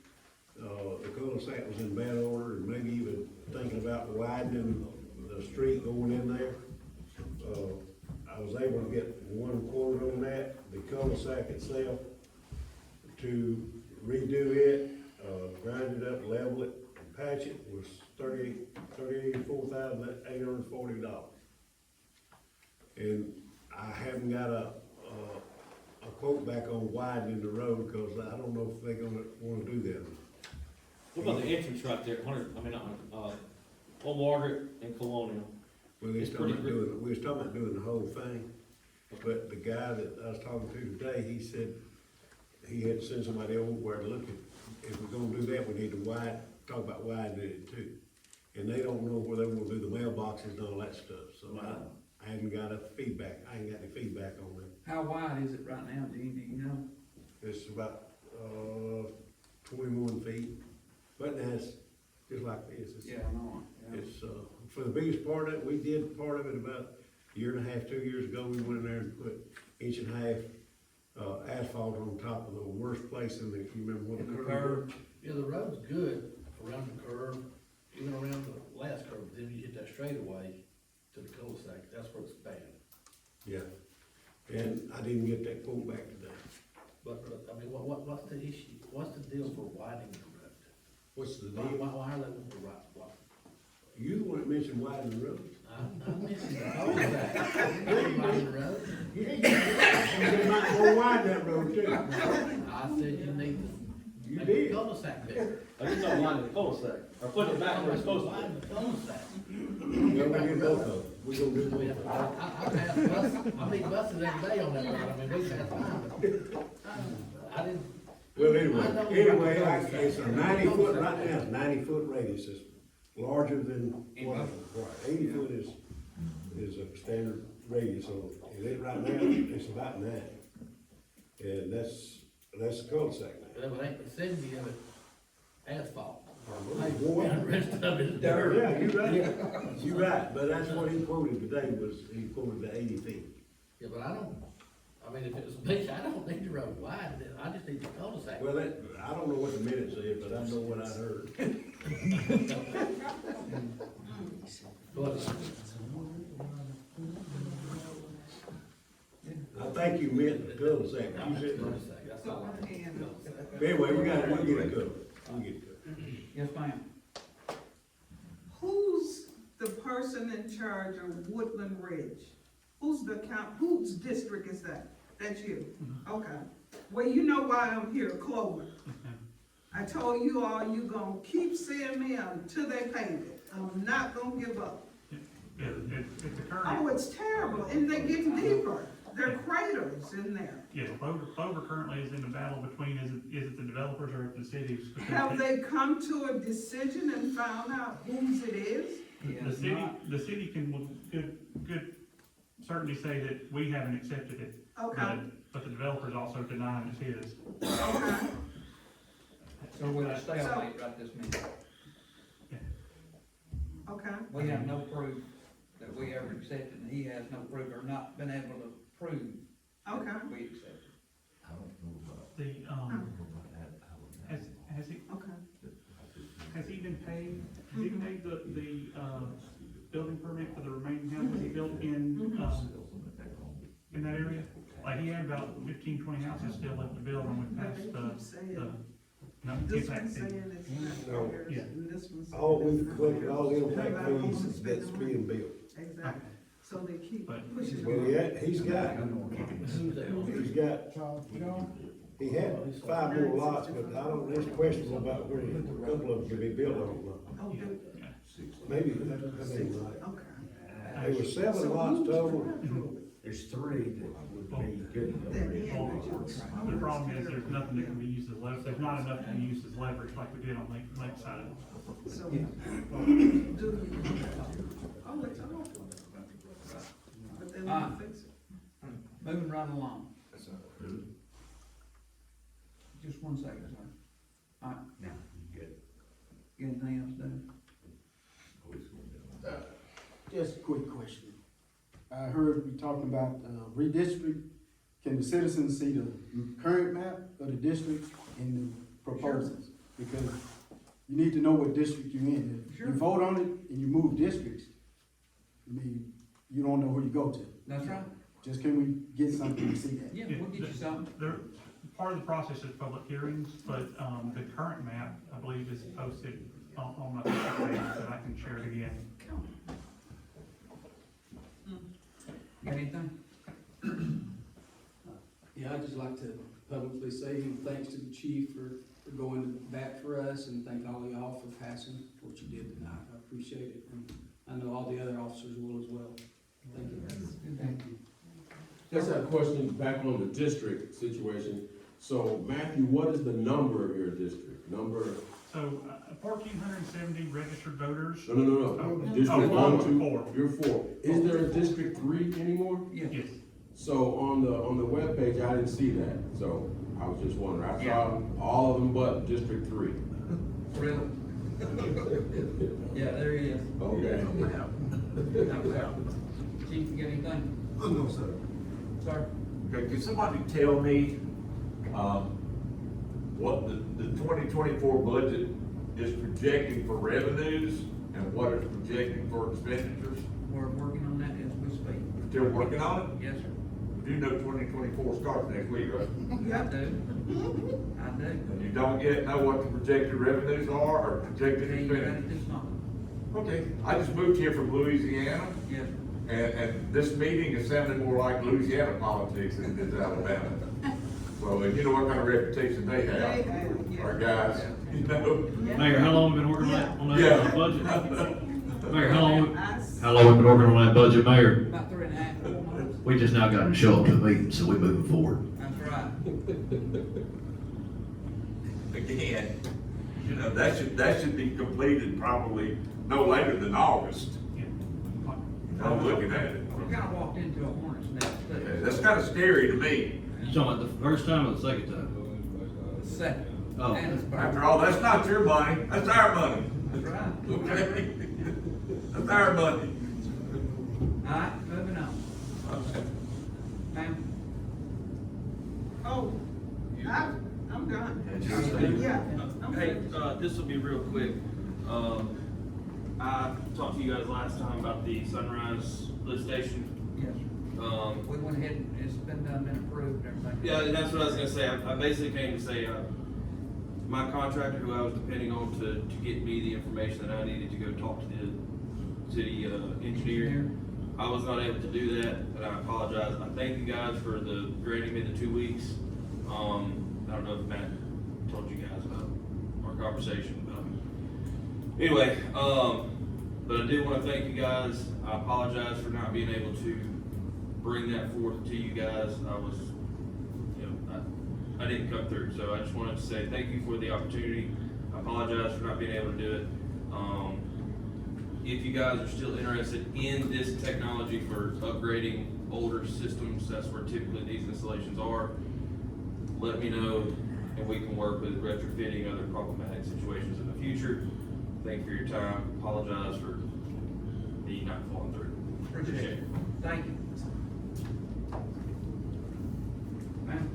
the cul-de-sac was in bad order, and maybe even thinking about widening the street going in there. I was able to get 1 quote on that, the cul-de-sac itself, to redo it, grind it up, level it, and patch it, was $34,840. And I haven't got a quote back on widening the road, because I don't know if they're gonna wanna do that. What about the entrance right there, on Margaret and Colonial? Well, we was It's talking pretty about doing the whole thing, but the guy that I was talking to today, he said he had to send somebody over where to look at, if we're gonna do that, we need to talk about widening it too. And they don't know where they wanna do the mailboxes and all that stuff, so I haven't got any feedback on that. How wide is it right now, Gene, do you know? It's about, 21 feet, but that's just like this. Yeah, I know, yeah. It's, for the biggest part of it, we did part of it about a year and a half, 2 years ago, we went in there and put 1.5 inch asphalt on top of the worst place in the, you remember what In the the curve. Yeah, the road's good around the curve, even around the last curve, then you hit that straightaway to the cul-de-sac, that's where it's bad. Yeah, and I didn't get that quote back today. But, I mean, what's the issue, what's the deal for widening the road? What's the Why deal? are they wanting to widen? You the one that mentioned widening the road. I'm missing the cul-de-sac. Widen the road? Yeah, you might go widen that road too. I said you need to You make the did. cul-de-sac bigger. I just don't line the cul-de-sac, or put it back where it's supposed to be. Widen the cul-de-sac. Yeah, we did both of them. We gonna do both of them. I pass buses, I meet buses every day on that road, I mean, we pass by, but I didn't, Well, I know about anyway, the it's a cul-de-sac. 90 foot, right now, it's 90 foot radius, it's larger than what I'm required. 80 foot is a standard radius, so right now, it's about 9. And that's a cul-de-sac now. There ain't 70 of it asphalt. Boy. The rest of it is dirt. Yeah, you're right, but that's what he quoted today, he quoted the 80 feet. Yeah, but I mean, if it was me, I don't need the road wide, I just need the cul-de-sac. Well, I don't know what the minute said, but I know what I heard. But I think you meant the cul-de-sac. You said- cul-de-sac, that's all I need. Anyway, we'll get it covered. We'll get it covered. Yes, ma'am. Who's the person in charge of Woodland Ridge? Whose district is that? That's you? Okay. Well, you know why I'm here, Clover. I told you all, you gonna keep seeing me until they pave it. I'm not gonna give up. It's a Oh, current, it's terrible, and they're getting deeper. There are craters in there. yes, Clover currently is in the battle between, is it the developers or the cities? Because Have they come to a decision and found out whose it is? The city could certainly say that we haven't accepted it. Okay, But the developer's also denying it's his. okay. So we're at a stalemate right this minute. Okay, We have no proof that we ever accepted, and he has no proof, or not been able to prove okay. that we accepted. The, has he, Okay. has he been paid, has he paid the, building permit for the remaining houses he built in that area? Like, he had about 15, 20 houses still left to build, and we passed no, This impact one's fee. saying it's not theirs, Yeah. and this one's. saying All it's we've not collected, theirs. all the Nobody impact wants to fees spend that's the money. being built. Exactly, so they keep But- pushing. Well, yeah, he's got, Charles, you know, he had 5 more lots, but I don't, there's questions about where a couple of them could be built on. Oh, do, Maybe, like, okay. there were 7 lots total. There's 3 that would be good. Then, yeah, The problem is, there's nothing that can be used as leverage, there's not enough to be used as leverage like we did on Lakeside. So, do you? Oh, it's awful. But then Ah. we fix it. Moving right along. Just one second, sir. All right. Now, good. Got anything else, Dave? just a quick question. I heard we talking about, redistrict. Can the citizens see the current map of the district and the proposals? Because you need to know what district you're in. If you Sure. vote on it and you move districts, I mean, you don't know who you go to. That's right. Just can we get something to see that? Yeah, we'll get you something. Part of the process is public hearings, but, the current map, I believe, is posted on my Facebook page, that I can share it again. Got anything? Yeah, I'd just like to publicly say thanks to the chief for going to bat for us, and thank all of y'all for passing what you did tonight. I appreciate it, and I know all the other officers will as well. Thank you. Thank you. Just have a question back on the district situation. So Matthew, what is the number of your district? Number? So, 1,470 registered voters. No. District 1, 2, 4. You're 4. Is there a District 3 anymore? Yes. So on the webpage, I didn't see that. So I was just wondering. I saw all of them but District 3. Really? Yeah, there he is. Okay. Chief, you got anything? No, sir. Sir? Okay, can somebody tell me, what the 2024 budget is projecting for revenues and what it's projecting for expenditures? We're working on that as we speak. Still working on it? Yes, sir. You do know 2024 starts next week, right? I do. I do. And you don't yet know what the projected revenues are or projected Can you ready expenditures? this month? Okay, I just moved here from Louisiana, Yes, sir. and this meeting is sounding more like Louisiana politics than it is Alabama. So, and you know what kind of reputation they They have, have, yeah. our guys, you know? Mayor, how long have we been working on that Yeah. budget? Mayor, how long I we been working on that budget, Mayor? About 3.5, 4 months. We just now got to show up to a meeting, so we moving forward. That's right. again. You know, that should be completed probably no later than August. I'm looking at it. We kinda walked into a hornet's nest, Yeah, too. that's kinda scary to me. You talking about the first time or the second time? Second. Oh. And it's After all, that's not your money, that's our money, That's right. okay? That's our money. Alright, moving on. Ma'am? Oh, I'm done. Yeah, I'm Hey, finished. this will be real quick. I talked to you guys last time about the Sunrise lift station. Yes, sir. We went ahead and it's been done, been approved, and everything. Yeah, and that's what I was gonna say. I basically came to say, my contractor who I was depending on to get me the information that I needed to go talk to the city, engineer. I was not able to do that, and I apologize. I thank you guys for granting me the 2 weeks. I don't know if Matt told you guys about our conversation, but anyway, but I do wanna thank you guys. I apologize for not being able to bring that forth to you guys. I was, you know, I didn't come through, so I just wanted to say thank you for the opportunity. I apologize for not being able to do it. If you guys are still interested in this technology for upgrading older systems, that's where typically these installations are, let me know, and we can work with retrofitting other problematic situations in the future. Thank you for your time. Apologize for me not following through. Appreciate it. Thank you. Ma'am?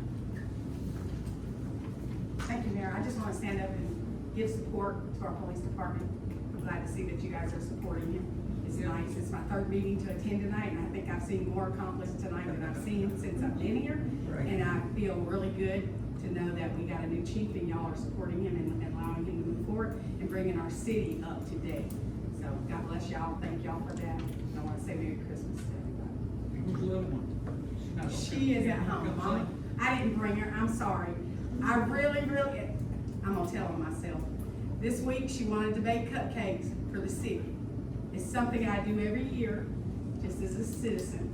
Thank you, Mayor. I just want to stand up and give support to our police department. I'm glad to see that you guys are supporting him. It's nice. It's my third meeting to attend tonight, and I think I've seen more accomplished tonight than I've seen since I've been here. And I feel really good to know that we got a new chief and y'all are supporting him and allowing him to move forward and bringing our city up to date. So God bless y'all. Thank y'all for that. And I want to say Merry Christmas to everybody. Who's the little one? She is at home, Mama. I didn't bring her, I'm sorry. I really, I'm gonna tell her myself. This week, she wanted to bake cupcakes for the city. It's something I do every year, just as a citizen.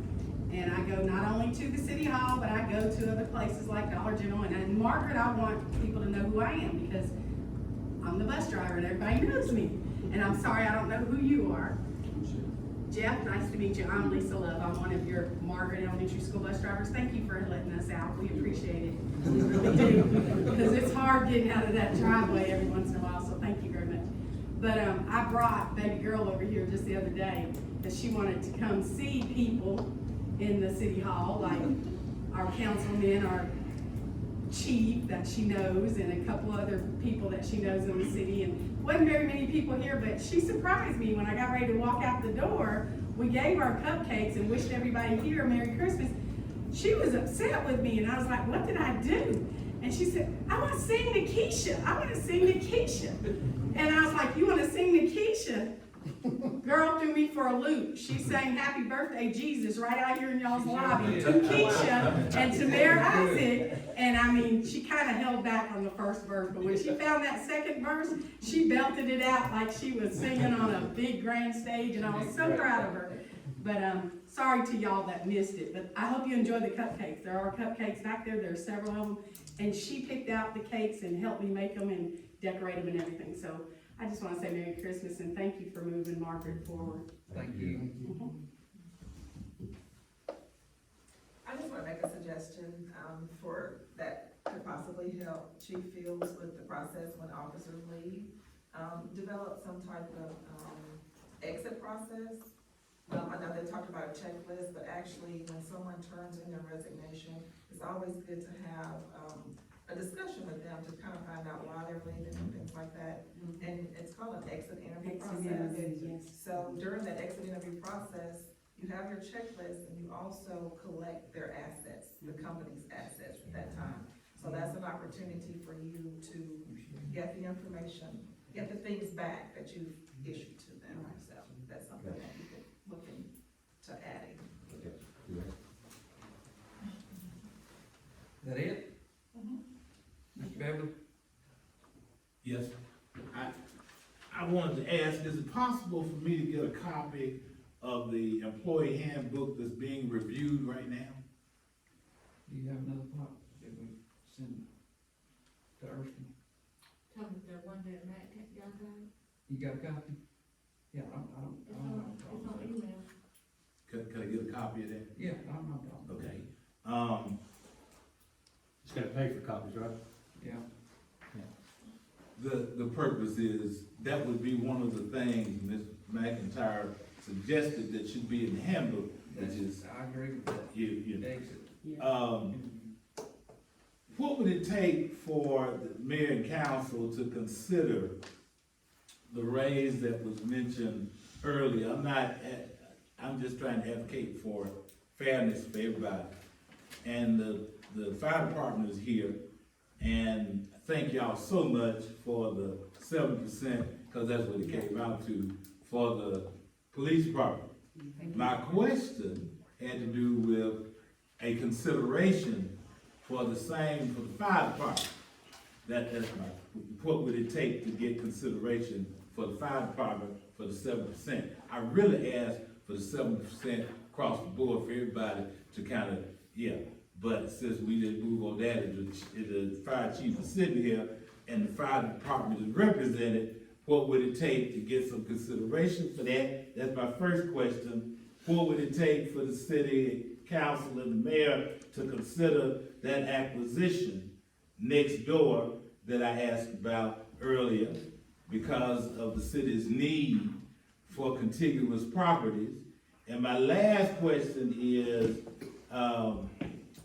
And I go not only to the city hall, but I go to other places like Dollar General. And Margaret, I want people to know who I am because I'm the bus driver and everybody knows me. And I'm sorry, I don't know who you are. Jeff, nice to meet you. I'm Lisa Love. I'm one of your Margaret Elementary School bus drivers. Thank you for letting us out. We appreciate it. We really do. Because it's hard getting out of that driveway every once in a while, so thank you very much. But I brought baby girl over here just the other day because she wanted to come see people in the city hall, like our councilmen, our chief that she knows, and a couple other people that she knows in the city. And wasn't very many people here, but she surprised me when I got ready to walk out the door. We gave our cupcakes and wished everybody here a Merry Christmas. She was upset with me, and I was like, what did I do? And she said, I want to sing Nikisha. I want to sing Nikisha. And I was like, you want to sing Nikisha? Girl threw me for a loop. She sang Happy Birthday Jesus right out here in y'all's lobby to Keisha and to Mayor Isaac. And I mean, she kind of held back on the first verse, but when she found that second verse, she belted it out like she was singing on a big grand stage, and I was so proud of her. But sorry to y'all that missed it, but I hope you enjoy the cupcakes. There are cupcakes back there. There are several of them. And she picked out the cakes and helped me make them and decorate them and everything. So I just want to say Merry Christmas and thank you for moving Margaret forward. Thank you. I just want to make a suggestion, for that could possibly help Chief Fields with the process when officers leave. Develop some type of, exit process. I know they talked about a checklist, but actually when someone turns in their resignation, it's always good to have, a discussion with them to kind of find out why they're leaving and things like that. And it's called an exit interview process. Yes. So during that exit interview process, you have your checklist and you also collect their assets, the company's assets at that time. So that's an opportunity for you to get the information, get the things back that you've issued to them. So that's something that you could look into adding. Is that it? Mr. Beverly? Yes. I wanted to ask, is it possible for me to get a copy of the employee handbook that's being reviewed right now? Do you have another copy? Did we send it to Erskine? Talking about that one that Matt got out. You got a copy? Yeah, I don't It's have a on problem. email. Could I get a copy of that? Yeah, I don't have a problem. Okay. Just gotta pay for copies, right? Yeah. The purpose is, that would be one of the things Ms. McIntyre suggested that should be in the handbook, which is, I agree with that. you know. Exit. What would it take for the mayor and council to consider the raise that was mentioned earlier? I'm just trying to advocate for fairness for everybody. And the fire department is here, and thank y'all so much for the 7%, because that's what it came out to, for the police department. My question had to do with a consideration for the same for the fire department. That's what would it take to get consideration for the fire department for the 7%? I really asked for the 7% across the board for everybody to kind of, but since we didn't move on that, the fire chief is sitting here and the fire department is represented, what would it take to get some consideration for that? That's my first question. What would it take for the city council and the mayor to consider that acquisition next door that I asked about earlier because of the city's need for contiguous properties? And my last question is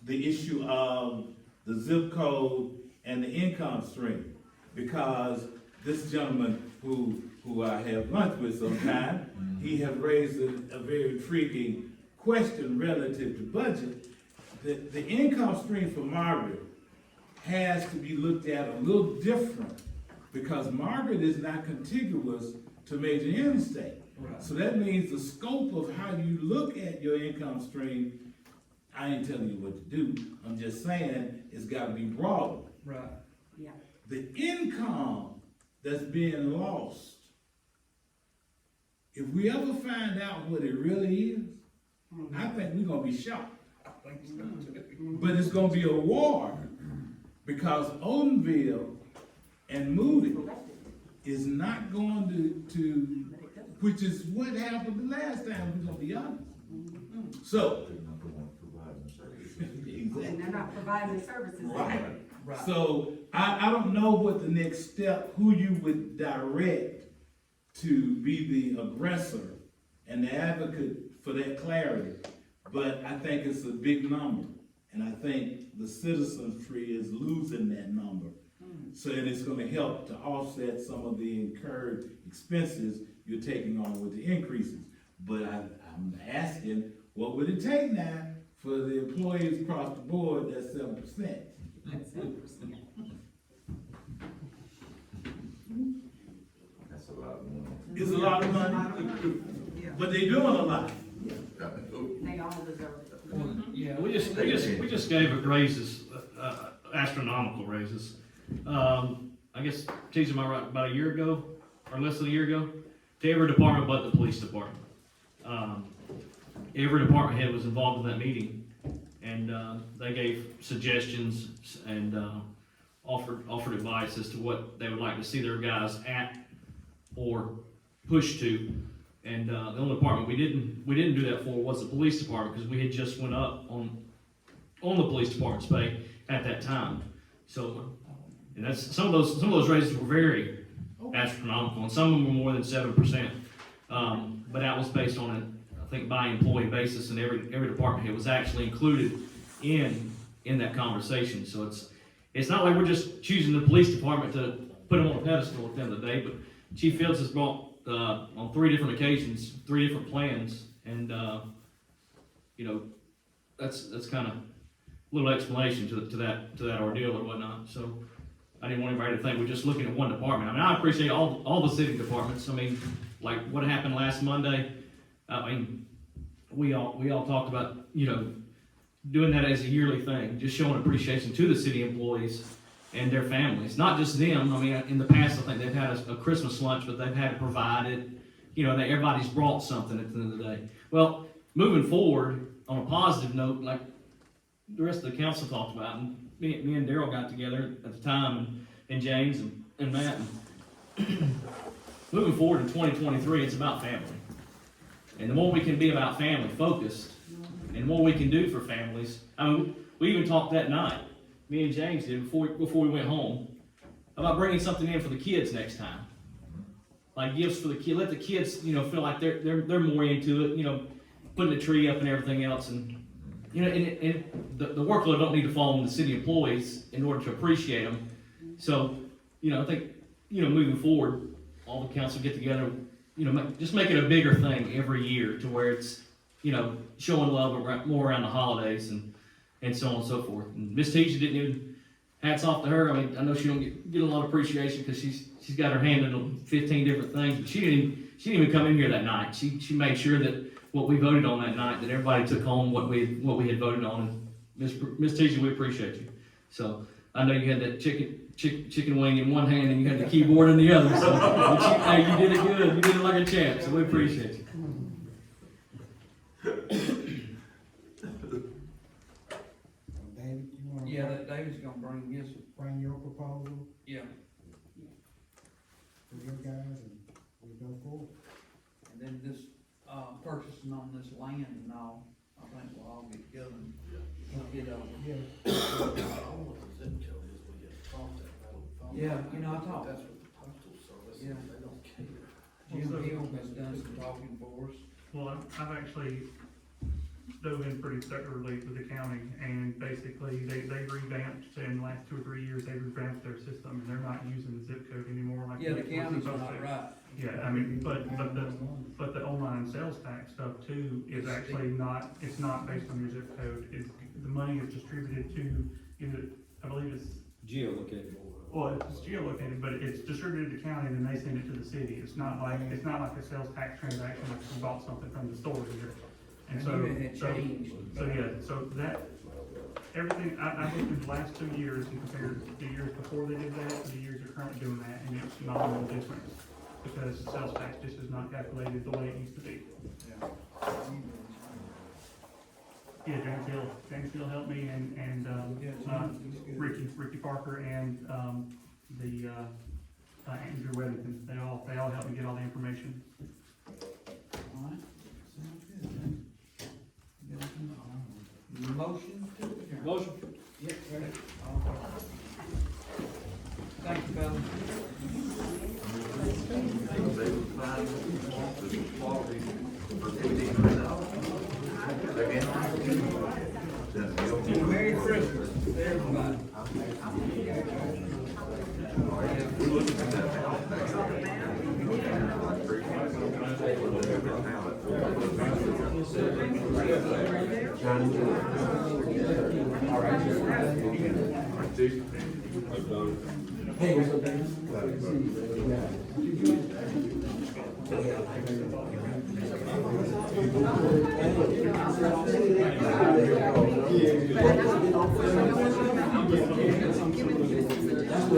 the issue of the zip code and the income stream. Because this gentleman who I have lunch with sometime, he has raised a very intriguing question relative to budget. The income stream for Margaret has to be looked at a little different because Margaret is not contiguous to major interstate. Right. So that means the scope of how you look at your income stream, I ain't telling you what to do. I'm just saying it's got to be broader. Right. Yeah. The income that's being lost, if we ever find out what it really is, I think we're gonna be shocked. But it's gonna be a war because Odenville and Moody is not going to, which is what happened the last time, we're gonna be honest. So. And they're not providing the services. Right. Right. So I don't know what the next step, who you would direct to be the aggressor and the advocate for that clarity. But I think it's a big number. And I think the citizens tree is losing that number. So and it's gonna help to offset some of the incurred expenses you're taking on with the increases. But I'm asking, what would it take now for the employees across the board, that's 7%? That's 7%. That's a lot of money. It's a lot of money, but they doing a lot. They all deserve it. Well, yeah. We just gave raises, astronomical raises. I guess, geez, am I right, about a year ago, or less than a year ago, to every department but the police department. Every department head was involved in that meeting, and they gave suggestions and offered advice as to what they would like to see their guys at or push to. And the only department we didn't do that for was the police department, because we had just went up on the police department's pay at that time. So, and that's some of those raises were very astronomical, and some of them were more than 7%. But that was based on a, I think, by employee basis, and every department head was actually included in that conversation. So it's not like we're just choosing the police department to put them on a pedestal at the end of the day, but Chief Fields has brought on 3 different occasions, 3 different plans, and that's kind of a little explanation to that ordeal or whatnot. So I didn't want anybody to think we're just looking at one department. I mean, I appreciate all the city departments. I mean, like what happened last Monday. I mean, we all talked about doing that as a yearly thing, just showing appreciation to the city employees and their families, not just them. I mean, in the past, I think they've had a Christmas lunch, but they've had it provided. Everybody's brought something at the end of the day. Well, moving forward, on a positive note, like the rest of the council talked about, and me and Daryl got together at the time, and James, and Matt, moving forward in 2023, it's about family. And the more we can be about family focused, and the more we can do for families. I mean, we even talked that night, me and James did, before we went home, about bringing something in for the kids next time. Like gifts for the kid, let the kids, you know, feel like they're more into it, you know, putting the tree up and everything else. And, you know, and the workload don't need to fall on the city employees in order to appreciate them. So, you know, I think, you know, moving forward, all the council get together, you know, just make it a bigger thing every year to where it's, you know, showing love more around the holidays and so on and so forth. And Miss Teacher didn't even, hats off to her. I mean, I know she don't get a lot of appreciation because she's got her hand in 15 different things, but she didn't even come in here that night. She made sure that what we voted on that night, that everybody took home what we had voted on. And Miss Teacher, we appreciate you. So I know you had that chicken wing in one hand and you had the keyboard in the other. So hey, you did it good. You did it like a champ. So we appreciate you. David, you wanna? Yeah, that David's gonna bring his, Bring your proposal yeah, for your guys and we'll go forward. and then this, purchasing on this land and all, I think we'll all get together and get over. Yeah. Yeah, you know, I talked, That's what the postal service, Yeah. they don't care. Jim Hill has done some talking for us. Well, I've actually dove in pretty thoroughly with the county, and basically, they revamped, in the last 2 or 3 years, they revamped their system, and they're not using the zip code anymore like. Yeah, the they were county's supposed not to. right. Yeah, I mean, but the online sales tax stuff too is actually not, it's not based on your zip code. It's, the money is distributed to either, I believe it's, Geolocated. well, it's geolocated, but it's distributed to county, and then they send it to the city. It's not like a sales tax transaction if you bought something from the store here. And so, And it had changed. so that, everything, I looked at the last 2 years and compared the years before they did that to the years they're currently doing that, and it's not a real difference. Because the sales tax just is not calculated the way it used to be. Yeah, James Hill helped me and Ricky Parker and, the, Andrew Weddington, they all helped me get all the information. Alright, sounds good. Motion to adjourn. Motion. Yep, ready. Thank you, fellas. They would find the quality for $1,500. Merry Christmas, everybody. Hey, what's up, Dan? That's what it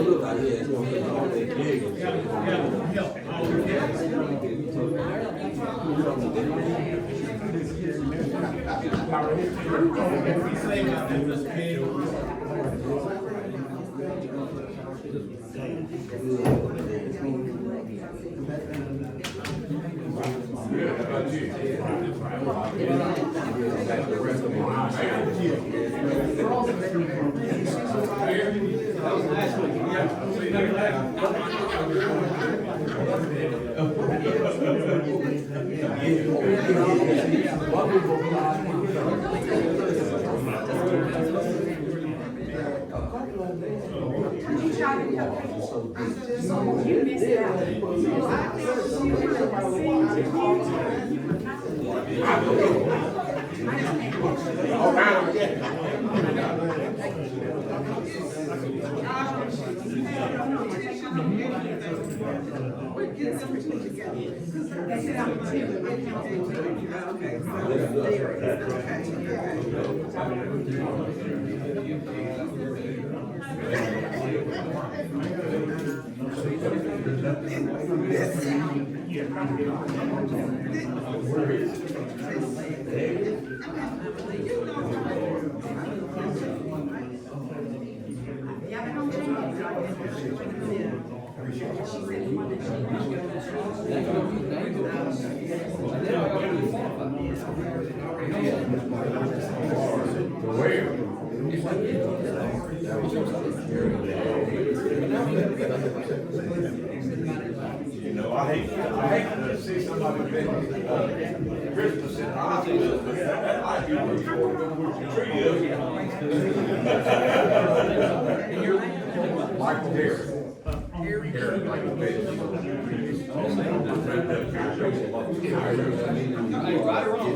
looks like, yeah, it's gonna be all that You missed it out. You know, I hate to see somebody bring, Christmas in hospital, but that might be what the tree is. Michael Harris. Harris, Michael Harris. Hey, right or wrong?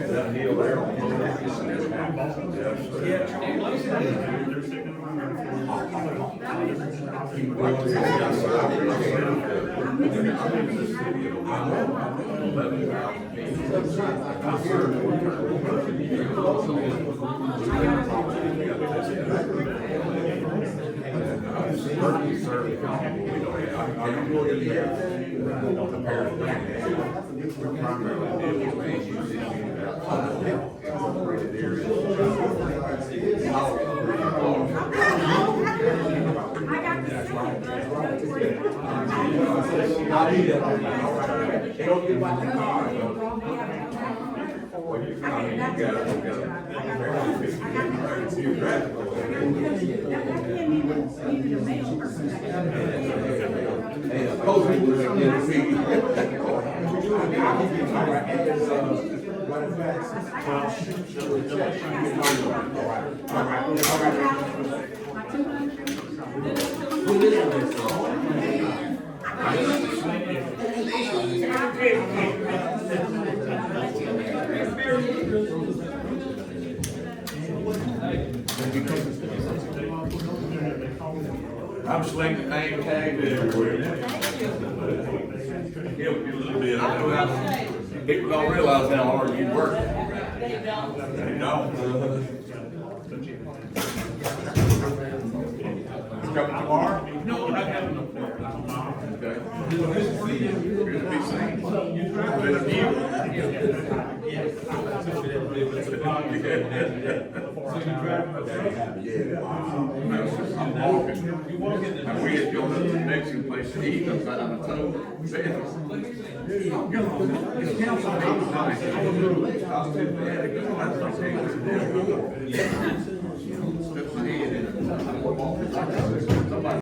I'm slinging name tags everywhere. Help you a little bit. I know how people don't realize how hard you work. They don't. Coming tomorrow? No, I'm not having no fair. Okay. Good to see you. Good to be seen. Been a few. I'm walking. And we had gone to the Mexican place to eat upside on the toe. It's council meeting tonight. I'll sit there. That's okay.